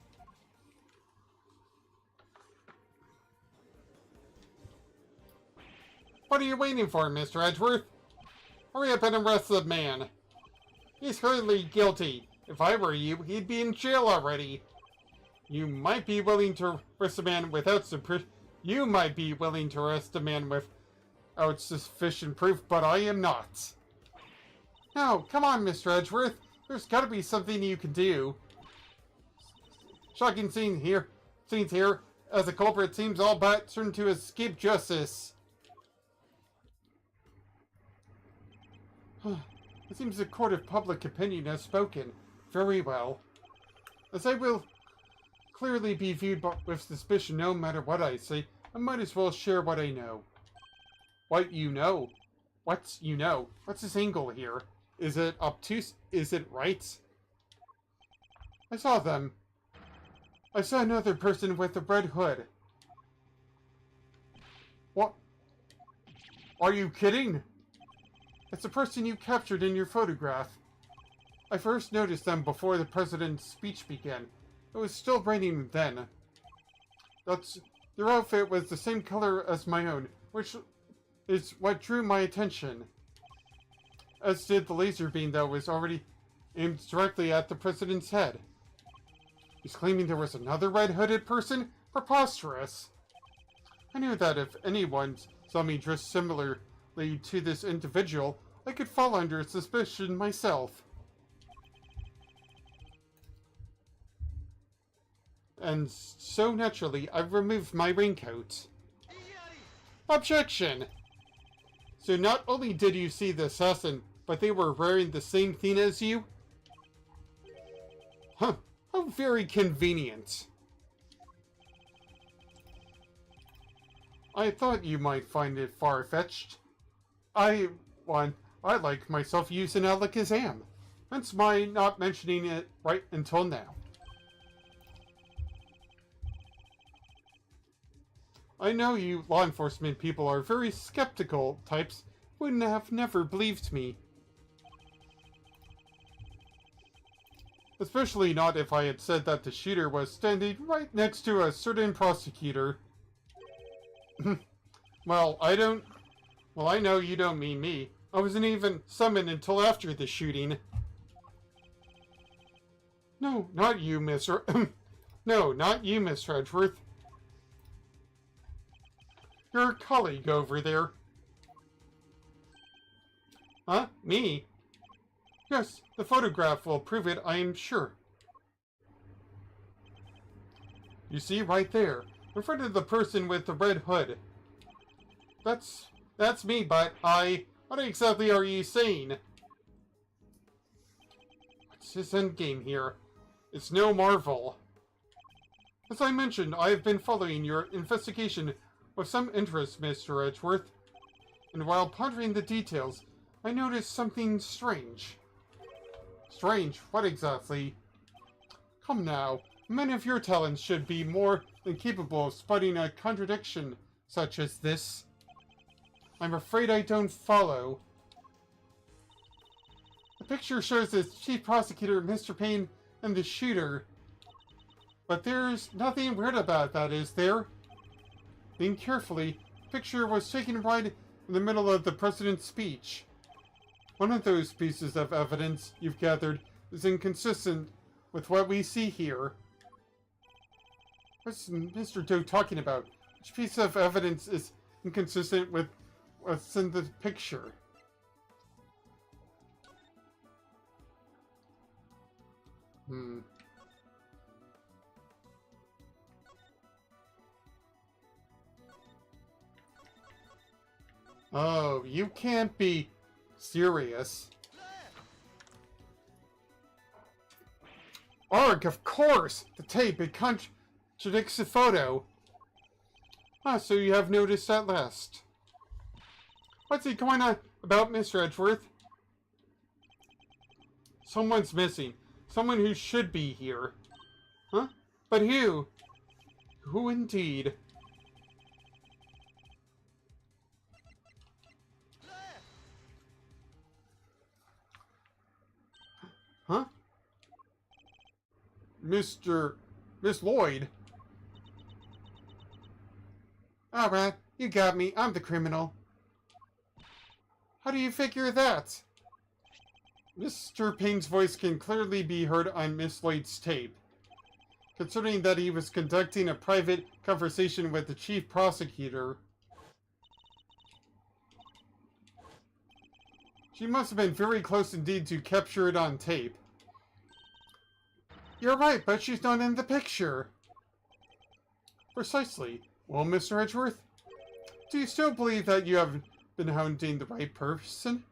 What are you waiting for, Mr. Edgeworth? Hurry up and arrest the man. He's clearly guilty. If I were you, he'd be in jail already. You might be willing to arrest a man without sufficient proof, but I am not. No, come on, Mr. Edgeworth. There's got to be something you can do. Shocking scenes here, as the culprit seems all but certain to escape justice. It seems the court of public opinion has spoken. Very well. As I will clearly be viewed with suspicion no matter what I say, I might as well share what I know. What you know? What you know? What's this angle here? Is it obtuse? Is it right? I saw them. I saw another person with a red hood. What? Are you kidding? It's the person you captured in your photograph. I first noticed them before the president's speech began. It was still raining then. Their outfit was the same color as my own, which is what drew my attention. As did the laser beam that was already aimed directly at the president's head. He's claiming there was another red-hooded person? Preposterous. I knew that if anyone saw me dressed similarly to this individual, I could fall under suspicion myself. And so naturally, I removed my raincoat. Objection! So not only did you see the assassin, but they were wearing the same thing as you? Huh, how very convenient. I thought you might find it far-fetched. I like myself using Alakazam. Hence my not mentioning it right until now. I know you law enforcement people are very skeptical types. Wouldn't have never believed me. Especially not if I had said that the shooter was standing right next to a certain prosecutor. Well, I know you don't mean me. I wasn't even summoned until after the shooting. No, not you, Mr. No, not you, Mr. Edgeworth. Your colleague over there. Huh? Me? Yes, the photograph will prove it, I am sure. You see, right there, in front of the person with the red hood. That's me, but what exactly are you saying? What's his endgame here? It's no marvel. As I mentioned, I have been following your investigation with some interest, Mr. Edgeworth. And while pondering the details, I noticed something strange. Strange? What exactly? Come now, men of your talents should be more than capable of spotting a contradiction such as this. I'm afraid I don't follow. The picture shows the Chief Prosecutor, Mr. Payne, and the shooter. But there's nothing weird about that, is there? Being carefully, the picture was taken right in the middle of the President's speech. One of those pieces of evidence you've gathered is inconsistent with what we see here. What's Mr. Doe talking about? Which piece of evidence is inconsistent with what's in the picture? Oh, you can't be serious. Arg, of course! The tape, it contradicts the photo. Ah, so you have noticed at last. What's he going on about, Mr. Edgeworth? Someone's missing. Someone who should be here. Huh? But who? Who indeed? Huh? Miss Lloyd? Alright, you got me. I'm the criminal. How do you figure that? Mr. Payne's voice can clearly be heard on Miss Lloyd's tape. Considering that he was conducting a private conversation with the Chief Prosecutor, she must have been very close indeed to capture it on tape. You're right, but she's not in the picture. Precisely. Well, Mr. Edgeworth, do you still believe that you have been hunting the right person?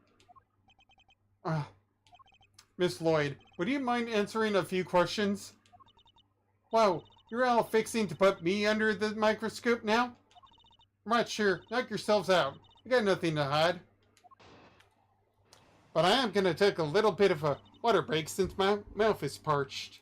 Miss Lloyd, would you mind answering a few questions? Wow, you're all fixing to put me under the microscope now? Right, sure, knock yourselves out. I got nothing to hide. But I am gonna take a little bit of a water break since my mouth is parched.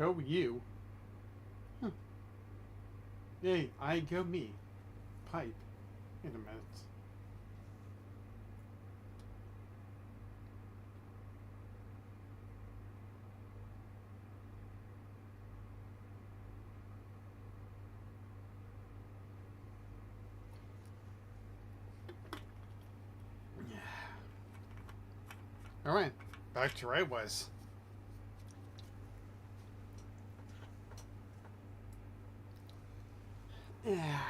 Go you. Huh. Yay, I go me. Pipe. In a minute. Alright, back to where I was. Yeah.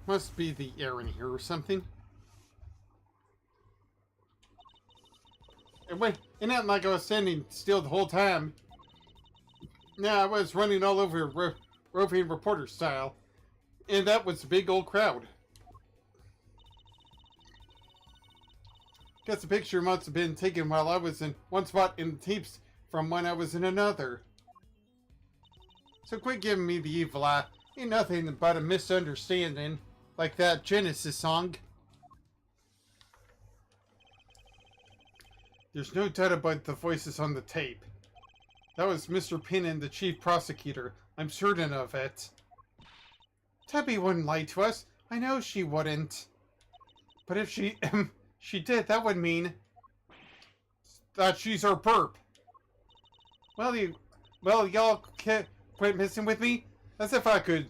Must be the air in here or something. And wait, it ain't like I was standing still the whole time. Yeah, I was running all over roving reporter style. And that was a big old crowd. Guess the picture must have been taken while I was in one spot and the tapes from when I was in another. So quit giving me the evil eye. Ain't nothing but a misunderstanding, like that Genesis song. There's no doubt about the voices on the tape. That was Mr. Pinnon, the chief prosecutor. I'm certain of it. Tubby wouldn't lie to us. I know she wouldn't. But if she she did, that would mean that she's our perp. Well, y'all can't quit messing with me. As if I could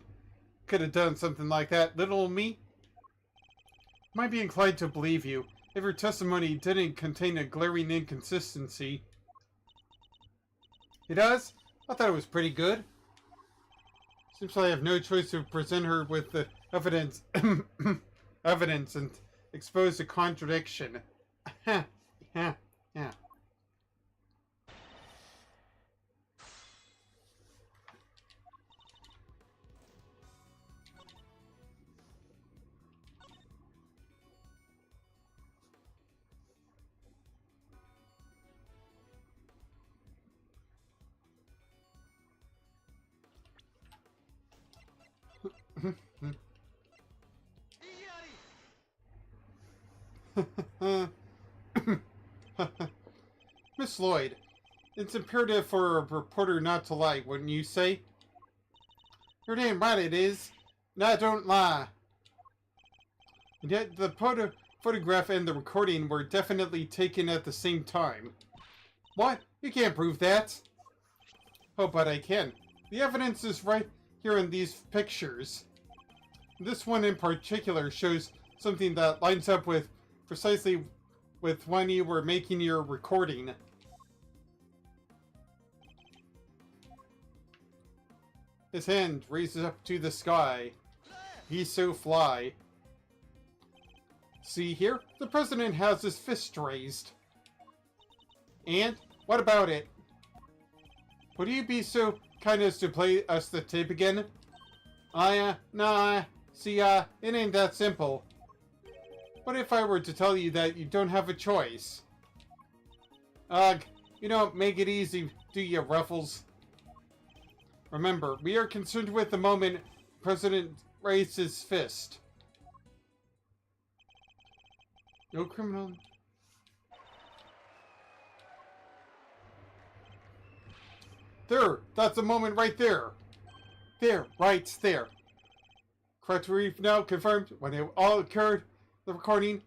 have done something like that, little me. Might be inclined to believe you if your testimony didn't contain a glaring inconsistency. It does? I thought it was pretty good. Seems like I have no choice to present her with the evidence, evidence and expose a contradiction. Yeah. Miss Lloyd, it's imperative for a reporter not to lie, wouldn't you say? You're damn right it is. And I don't lie. And yet the photograph and the recording were definitely taken at the same time. What? You can't prove that. Oh, but I can. The evidence is right here in these pictures. This one in particular shows something that lines up with precisely with when you were making your recording. His hand raises up to the sky. He's so fly. See here? The president has his fist raised. And? What about it? Would you be so kind as to play us the tape again? Nah. See, it ain't that simple. What if I were to tell you that you don't have a choice? Ugh, you don't make it easy, do you, Ruffles? Remember, we are concerned with the moment President raised his fist. No criminal... There! That's the moment right there! There, right there. Correct brief now confirmed when it all occurred, the recording.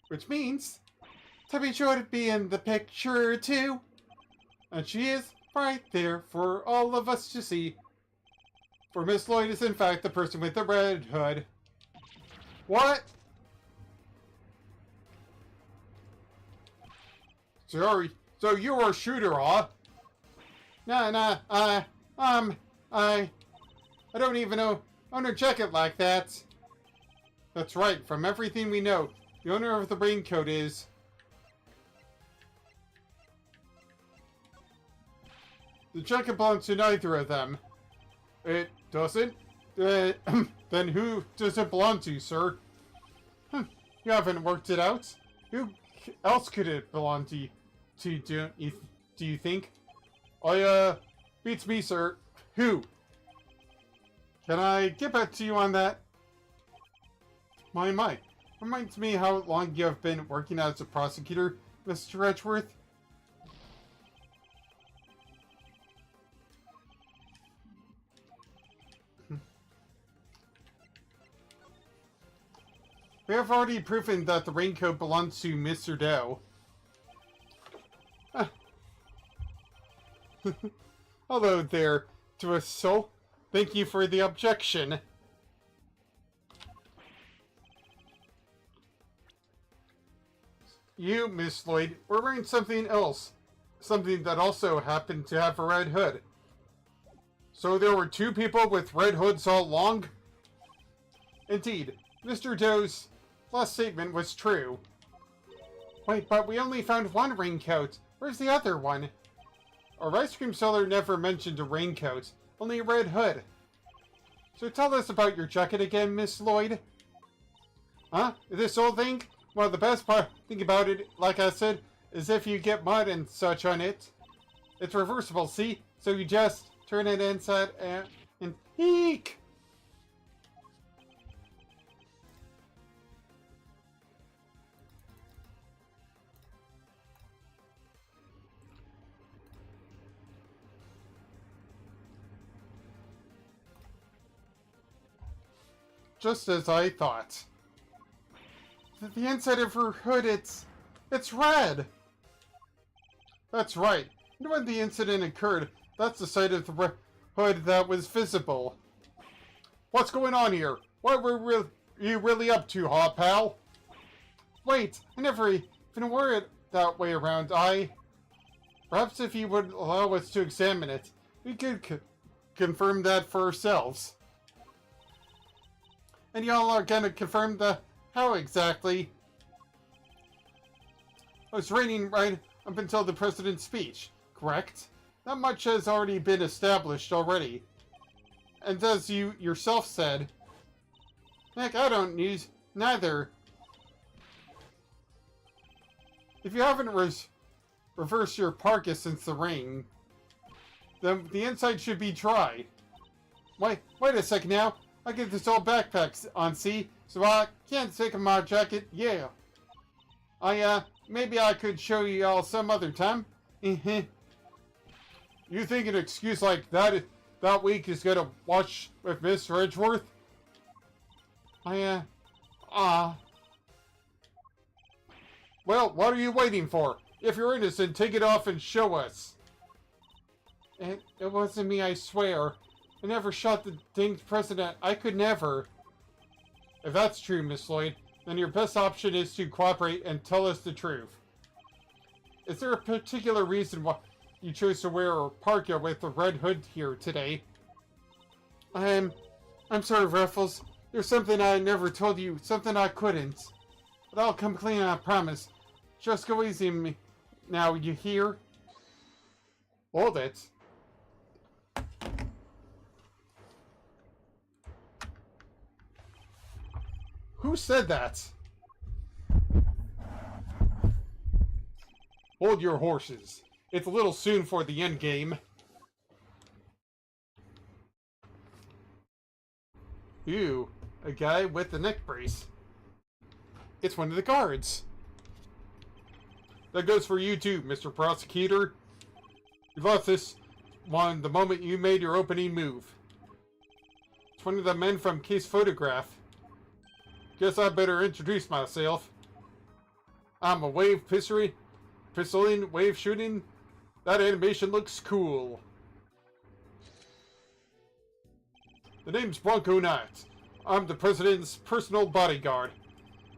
Which means, Tubby should be in the picture too. And she is right there for all of us to see. For Miss Lloyd is in fact the person with the red hood. What? Sorry, so you're a shooter, huh? Nah, I don't even know own a jacket like that. That's right, from everything we know, the owner of the raincoat is... The jacket belongs to neither of them. It doesn't? Then who does it belong to, sir? You haven't worked it out. Who else could it belong to, do you think? Beats me, sir. Who? Can I get back to you on that? My. Reminds me how long you have been working as a prosecutor, Mr. Edgeworth. We have already proven that the raincoat belongs to Mr. Doe. Hello there, to a soul. Thank you for the objection. You, Miss Lloyd, were wearing something else. Something that also happened to have a red hood. So there were two people with red hoods all along? Indeed, Mr. Doe's last statement was true. Wait, but we only found one raincoat. Where's the other one? Our ice cream seller never mentioned a raincoat, only a red hood. So tell us about your jacket again, Miss Lloyd. Huh? This old thing? Well, the best thing about it, like I said, is if you get mud and such on it. It's reversible, see? So you just turn it inside and eek! Just as I thought. The inside of her hood, it's red! That's right. And when the incident occurred, that's the side of the hood that was visible. What's going on here? What were you really up to, huh, pal? Wait, I never even wore it that way around. Perhaps if you would allow us to examine it, we could confirm that for ourselves. And y'all are gonna confirm how exactly? It was raining right up until the president's speech, correct? Not much has already been established already. And as you yourself said, heck, I don't need neither. If you haven't reversed your parka since the rain, then the inside should be dry. Wait a second now. I get this old backpack on, see? So I can't take my jacket, yeah. Maybe I could show you all some other time. You think an excuse like that week is gonna wash with Mr. Edgeworth? Well, what are you waiting for? If you're innocent, take it off and show us. It wasn't me, I swear. I never shot the dinged president. I could never. If that's true, Miss Lloyd, then your best option is to cooperate and tell us the truth. Is there a particular reason why you chose to wear a parka with a red hood here today? I'm sorry, Ruffles. There's something I never told you, something I couldn't. But I'll come clean, I promise. Just go easy on me. Now, you hear? Hold it. Who said that? Hold your horses. It's a little soon for the end game. Ooh, a guy with a neck brace. It's one of the guards. That goes for you too, Mr. Prosecutor. You lost this one the moment you made your opening move. It's one of the men from Case Photograph. Guess I better introduce myself. I'm a wave pistoling, wave shooting. That animation looks cool. The name's Bronco Knight. I'm the president's personal bodyguard,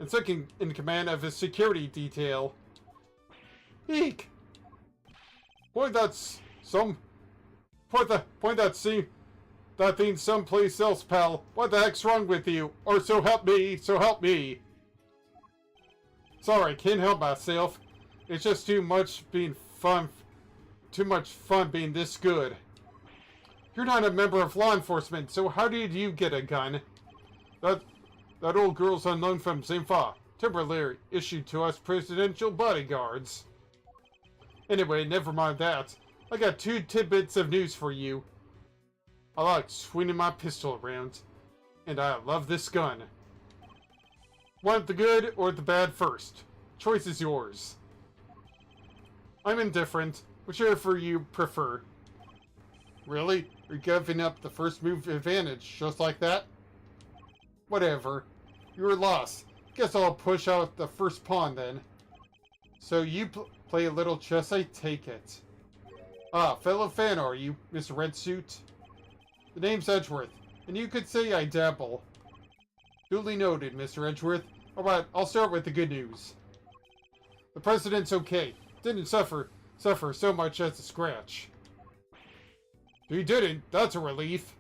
and second in command of his security detail. Eek! Point that thing someplace else, pal. What the heck's wrong with you? Or so help me, so help me. Sorry, can't help myself. It's just too much fun being this good. You're not a member of law enforcement, so how did you get a gun? That old girl's on loan from St. Fa. Temporarily issued to us presidential bodyguards. Anyway, never mind that. I got 2 tidbits of news for you. I like swinging my pistol around, and I love this gun. Want the good or the bad first? Choice is yours. I'm indifferent, whichever you prefer. Really? You're giving up the first move advantage, just like that? Whatever. You're lost. Guess I'll push out the first pawn then. So you play a little chess, I take it. Ah, fellow fan are you, Mr. Red Suit? The name's Edgeworth, and you could say I dabble. Duly noted, Mr. Edgeworth. Alright, I'll start with the good news. The president's okay. Didn't suffer so much as a scratch. He didn't. That's a relief.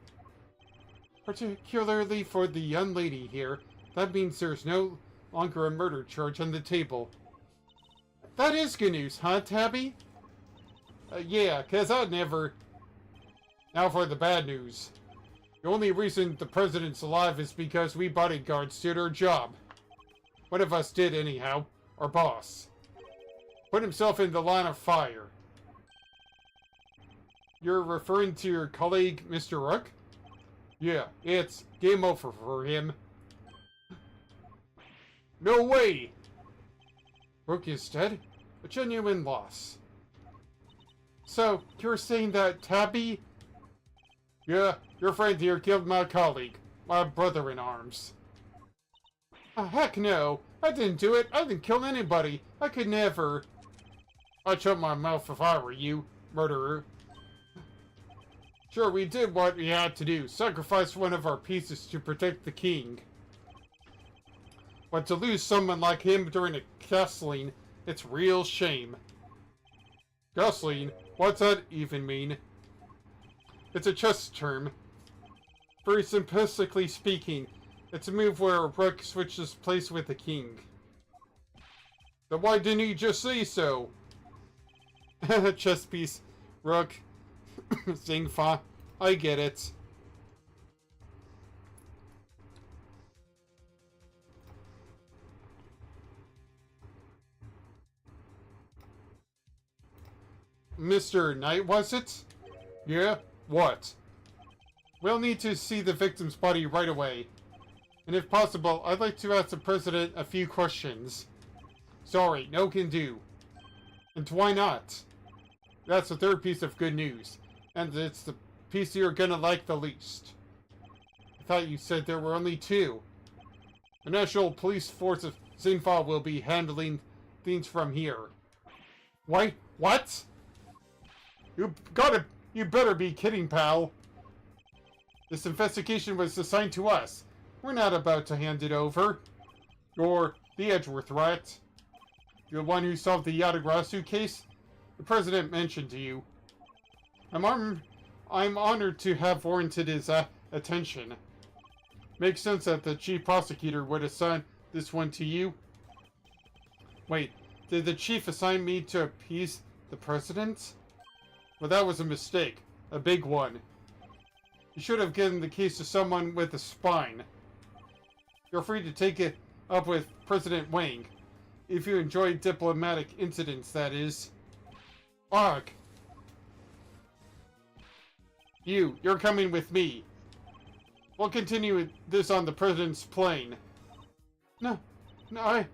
Particularly for the young lady here. That means there's no longer a murder charge on the table. That is good news, huh, Tabby? Yeah, 'cause I'd never... Now for the bad news. The only reason the president's alive is because we bodyguards did our job. One of us did, anyhow. Our boss. Put himself in the line of fire. You're referring to your colleague, Mr. Rook? Yeah, it's game over for him. No way! Rook is dead? A genuine loss. So, you're saying that Tabby... Yeah, your friend here killed my colleague, my brother-in-arms. Heck no! I didn't do it! I didn't kill anybody! I could never... I'd shut my mouth if I were you, murderer. Sure, we did what we had to do. Sacrifice one of our pieces to protect the king. But to lose someone like him during a castling, it's real shame. Castling? What's that even mean? It's a chess term. Very simplistically speaking, it's a move where a rook switches place with the king. Then why didn't he just say so? Chess piece. Rook. Zingfa. I get it. Mr. Knight, was it? Yeah? What? We'll need to see the victim's body right away. And if possible, I'd like to ask the president a few questions. Sorry, no can do. And why not? That's the third piece of good news. And it's the piece you're gonna like the least. I thought you said there were only two. The National Police Force of Xinfa will be handling things from here. Why? What? You better be kidding, pal. This investigation was assigned to us. We're not about to hand it over. You're the Edgeworth, right? You're the one who solved the Yadagrasu case? The president mentioned to you. I'm honored to have warranted his attention. Makes sense that the chief prosecutor would assign this one to you. Wait, did the chief assign me to appease the president? Well, that was a mistake. A big one. You should have given the case to someone with a spine. You're free to take it up with President Wang. If you enjoy diplomatic incidents, that is. Ugh. You're coming with me. We'll continue this on the president's plane. No. I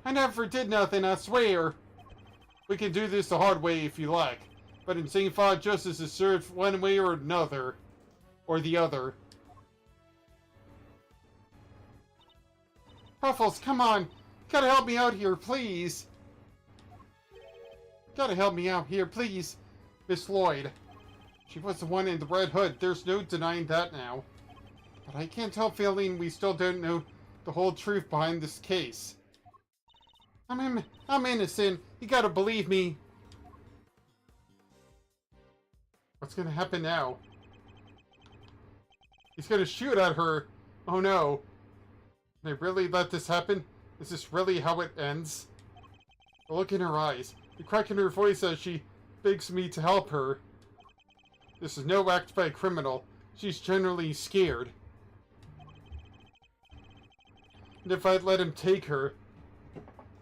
never did nothing, I swear. We can do this the hard way if you like. But in Xingfa, justice is served one way or another. Or the other. Ruffles, come on. Gotta help me out here, please. Gotta help me out here, please. Miss Lloyd. She was the one in the red hood. There's no denying that now. But I can't help feeling we still don't know the whole truth behind this case. I'm innocent. You gotta believe me. What's gonna happen now? He's gonna shoot at her. Oh no. Can I really let this happen? Is this really how it ends? The look in her eyes. The crack in her voice as she begs me to help her. This is no act by a criminal. She's generally scared. And if I'd let him take her,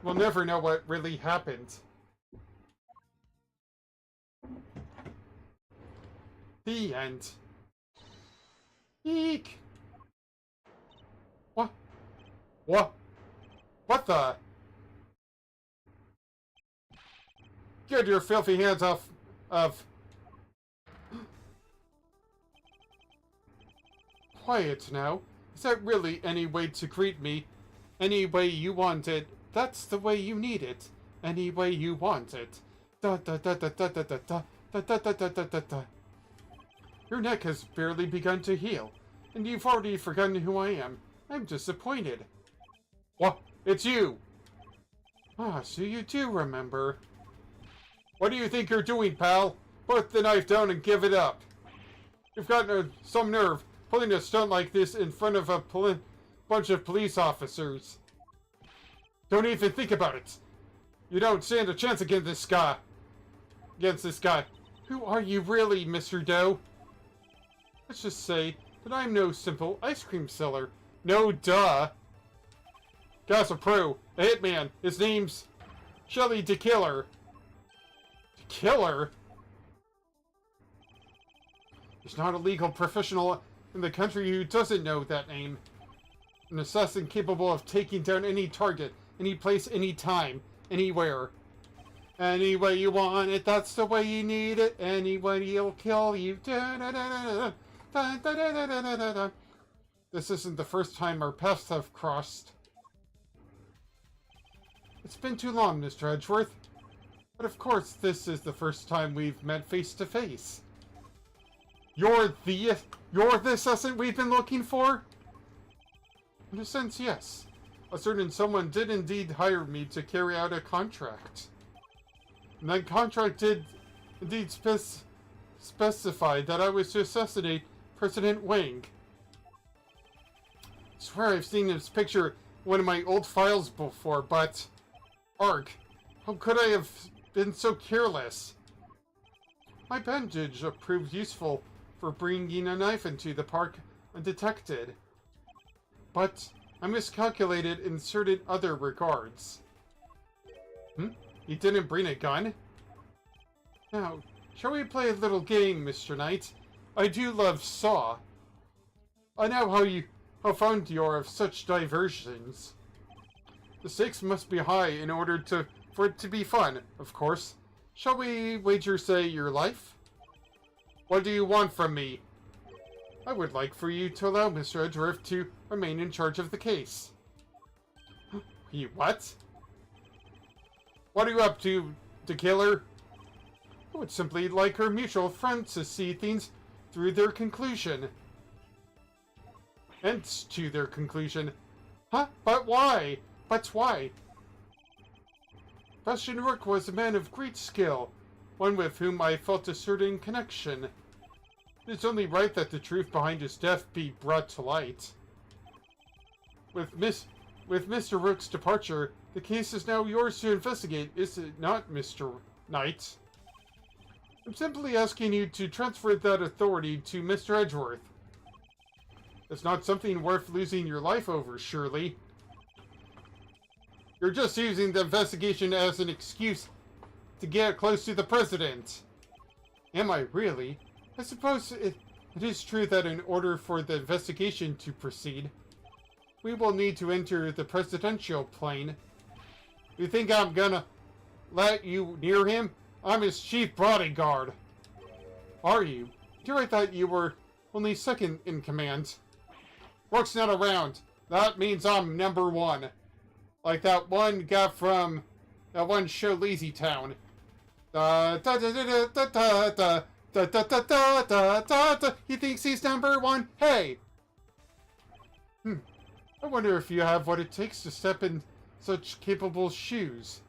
we'll never know what really happened. The end. Eek! What? What? What the? Get your filthy hands off of... Quiet now. Is that really any way to greet me? Any way you want it, that's the way you need it. Any way you want it. Da da da da da da da da da da da da da da da. Your neck has barely begun to heal, and you've already forgotten who I am. I'm disappointed. What? It's you! Ah, so you do remember. What do you think you're doing, pal? Put the knife down and give it up. You've got some nerve pulling a stunt like this in front of a bunch of police officers. Don't even think about it. You don't stand a chance against this guy. Who are you really, Mr. Doe? Let's just say that I'm no simple ice cream seller. No duh. Guy's a pro, a hitman. His name's Shelly DeKiller. DeKiller? There's not a legal professional in the country who doesn't know that name. An assassin capable of taking down any target, any place, any time, anywhere. Any way you want it, that's the way you need it. Anybody'll kill you. Da, da, da, da, da, da, da, da, da, da, da. This isn't the first time our paths have crossed. It's been too long, Mr. Edgeworth. But of course, this is the first time we've met face to face. You're the assassin we've been looking for? In a sense, yes. A certain someone did indeed hire me to carry out a contract. And that contract did indeed specify that I was to assassinate President Wang. I swear I've seen this picture in one of my old files before, but... Arg, how could I have been so careless? My bandage proved useful for bringing a knife into the park undetected. But I miscalculated in certain other regards. You didn't bring a gun? Now, shall we play a little game, Mr. Knight? I do love Saw. I know how fond you are of such diversions. The stakes must be high in order for it to be fun, of course. Shall we wager, say, your life? What do you want from me? I would like for you to allow Mr. Edgeworth to remain in charge of the case. You what? What are you up to, DeKiller? I would simply like our mutual friends to see things through their conclusion. Hence to their conclusion. Huh? But why? But why? Bastian Rook was a man of great skill, one with whom I felt a certain connection. It is only right that the truth behind his death be brought to light. With Mr. Rook's departure, the case is now yours to investigate, is it not, Mr. Knight? I'm simply asking you to transfer that authority to Mr. Edgeworth. It's not something worth losing your life over, surely. You're just using the investigation as an excuse to get close to the president. Am I really? I suppose it is true that in order for the investigation to proceed, we will need to enter the presidential plane. You think I'm gonna let you near him? I'm his chief bodyguard. Are you? Dear, I thought you were only second in command. Rook's not around. That means I'm number one. Like that one guy from that one show, Lazy Town. He thinks he's number one. Hey! I wonder if you have what it takes to step in such capable shoes.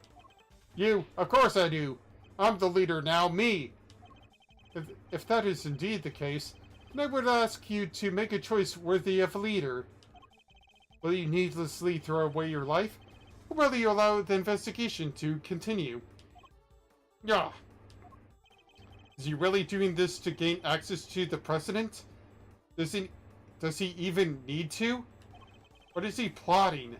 You? Of course I do. I'm the leader now, me. If that is indeed the case, then I would ask you to make a choice worthy of a leader. Will you needlessly throw away your life, or will you allow the investigation to continue? Yeah. Is he really doing this to gain access to the president? Does he even need to? What is he plotting?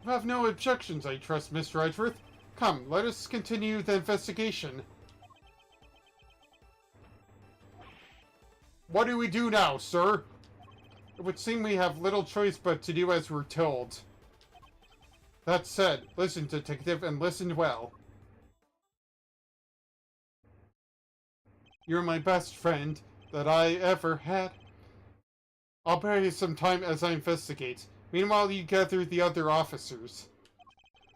You have no objections, I trust, Mr. Edgeworth. Come, let us continue the investigation. What do we do now, sir? It would seem we have little choice but to do as we're told. That said, listen, detective, and listen well. You're my best friend that I ever had. I'll buy you some time as I investigate. Meanwhile, you gather the other officers.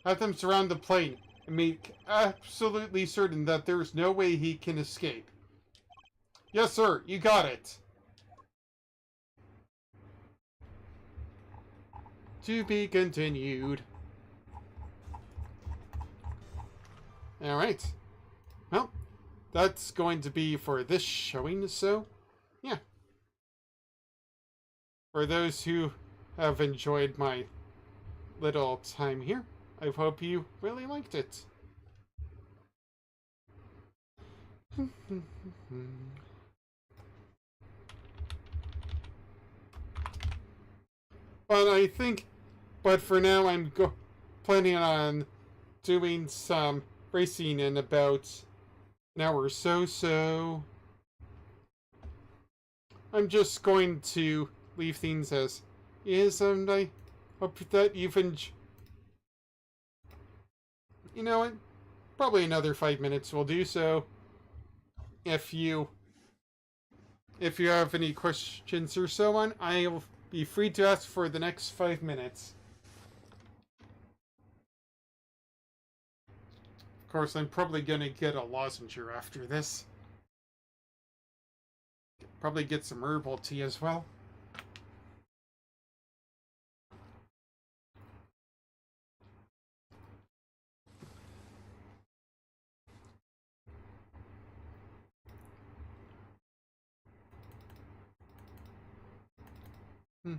Have them surround the plane and make absolutely certain that there is no way he can escape. Yes, sir. You got it. To be continued. Alright. Well, that's going to be for this showing, so, yeah. For those who have enjoyed my little time here, I hope you really liked it. But for now, I'm planning on doing some racing in about an hour or so I'm just going to leave things as is, and I hope that you've enjoyed. You know what? Probably another 5 minutes will do, so if you have any questions or so on, I'll be free to ask for the next 5 minutes. Of course, I'm probably gonna get a lozenge after this. Probably get some herbal tea as well. I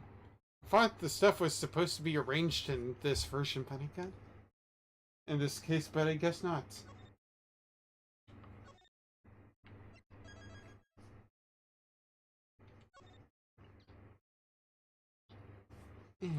thought the stuff was supposed to be arranged in this version, but I got in this case, but I guess not. Yeah.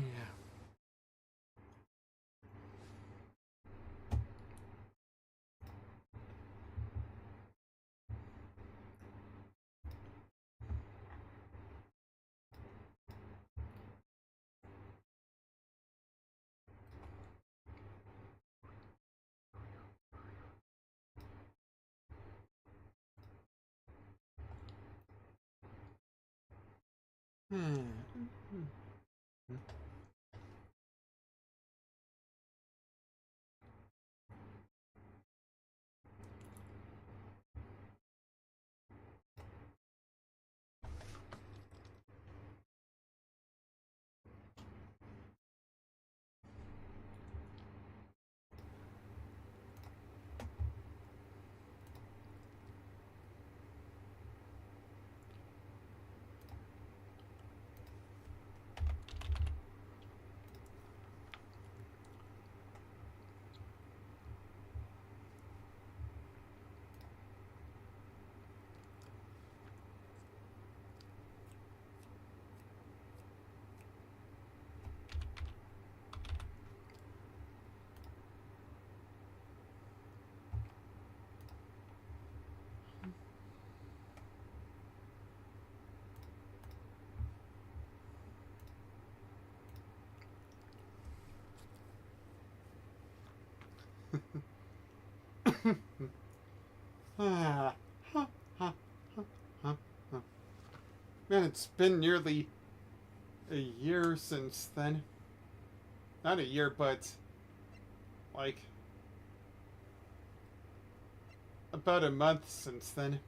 Man, it's been nearly a year since then. Not a year, but like about a month since then.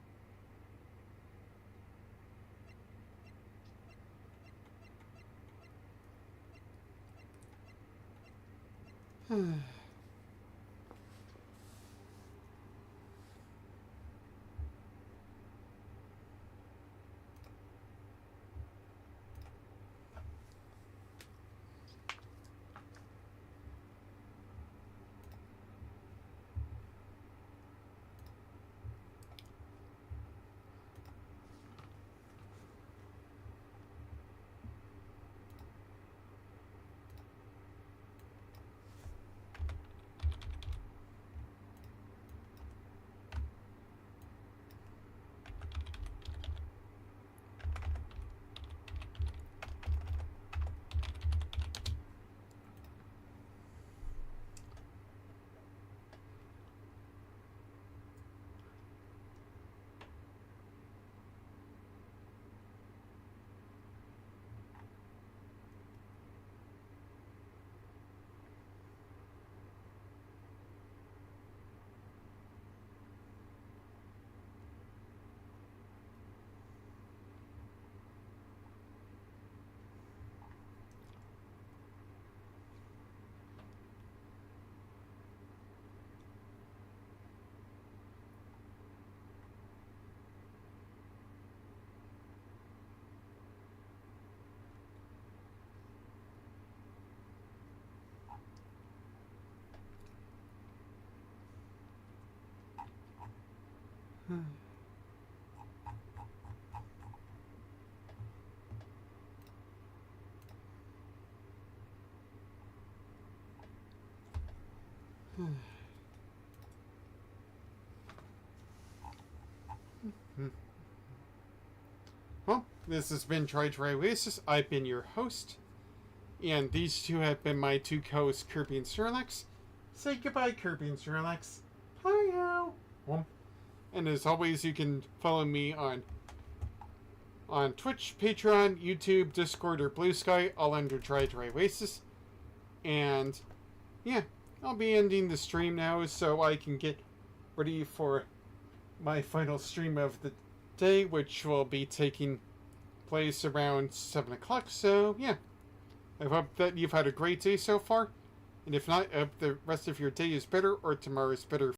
Well, this has been Try Oasis. I've been your host. And these two have been my two co-hosts, Kirby and Sherlox. Say goodbye, Kirby and Sherlox. Hi-yo. And as always, you can follow me on Twitch, Patreon, YouTube, Discord, or Blue Sky, all under Try Oasis. And yeah, I'll be ending the stream now so I can get ready for my final stream of the day, which will be taking place around 7 o'clock. So yeah, I hope that you've had a great day so far. And if not, I hope the rest of your day is better or tomorrow is better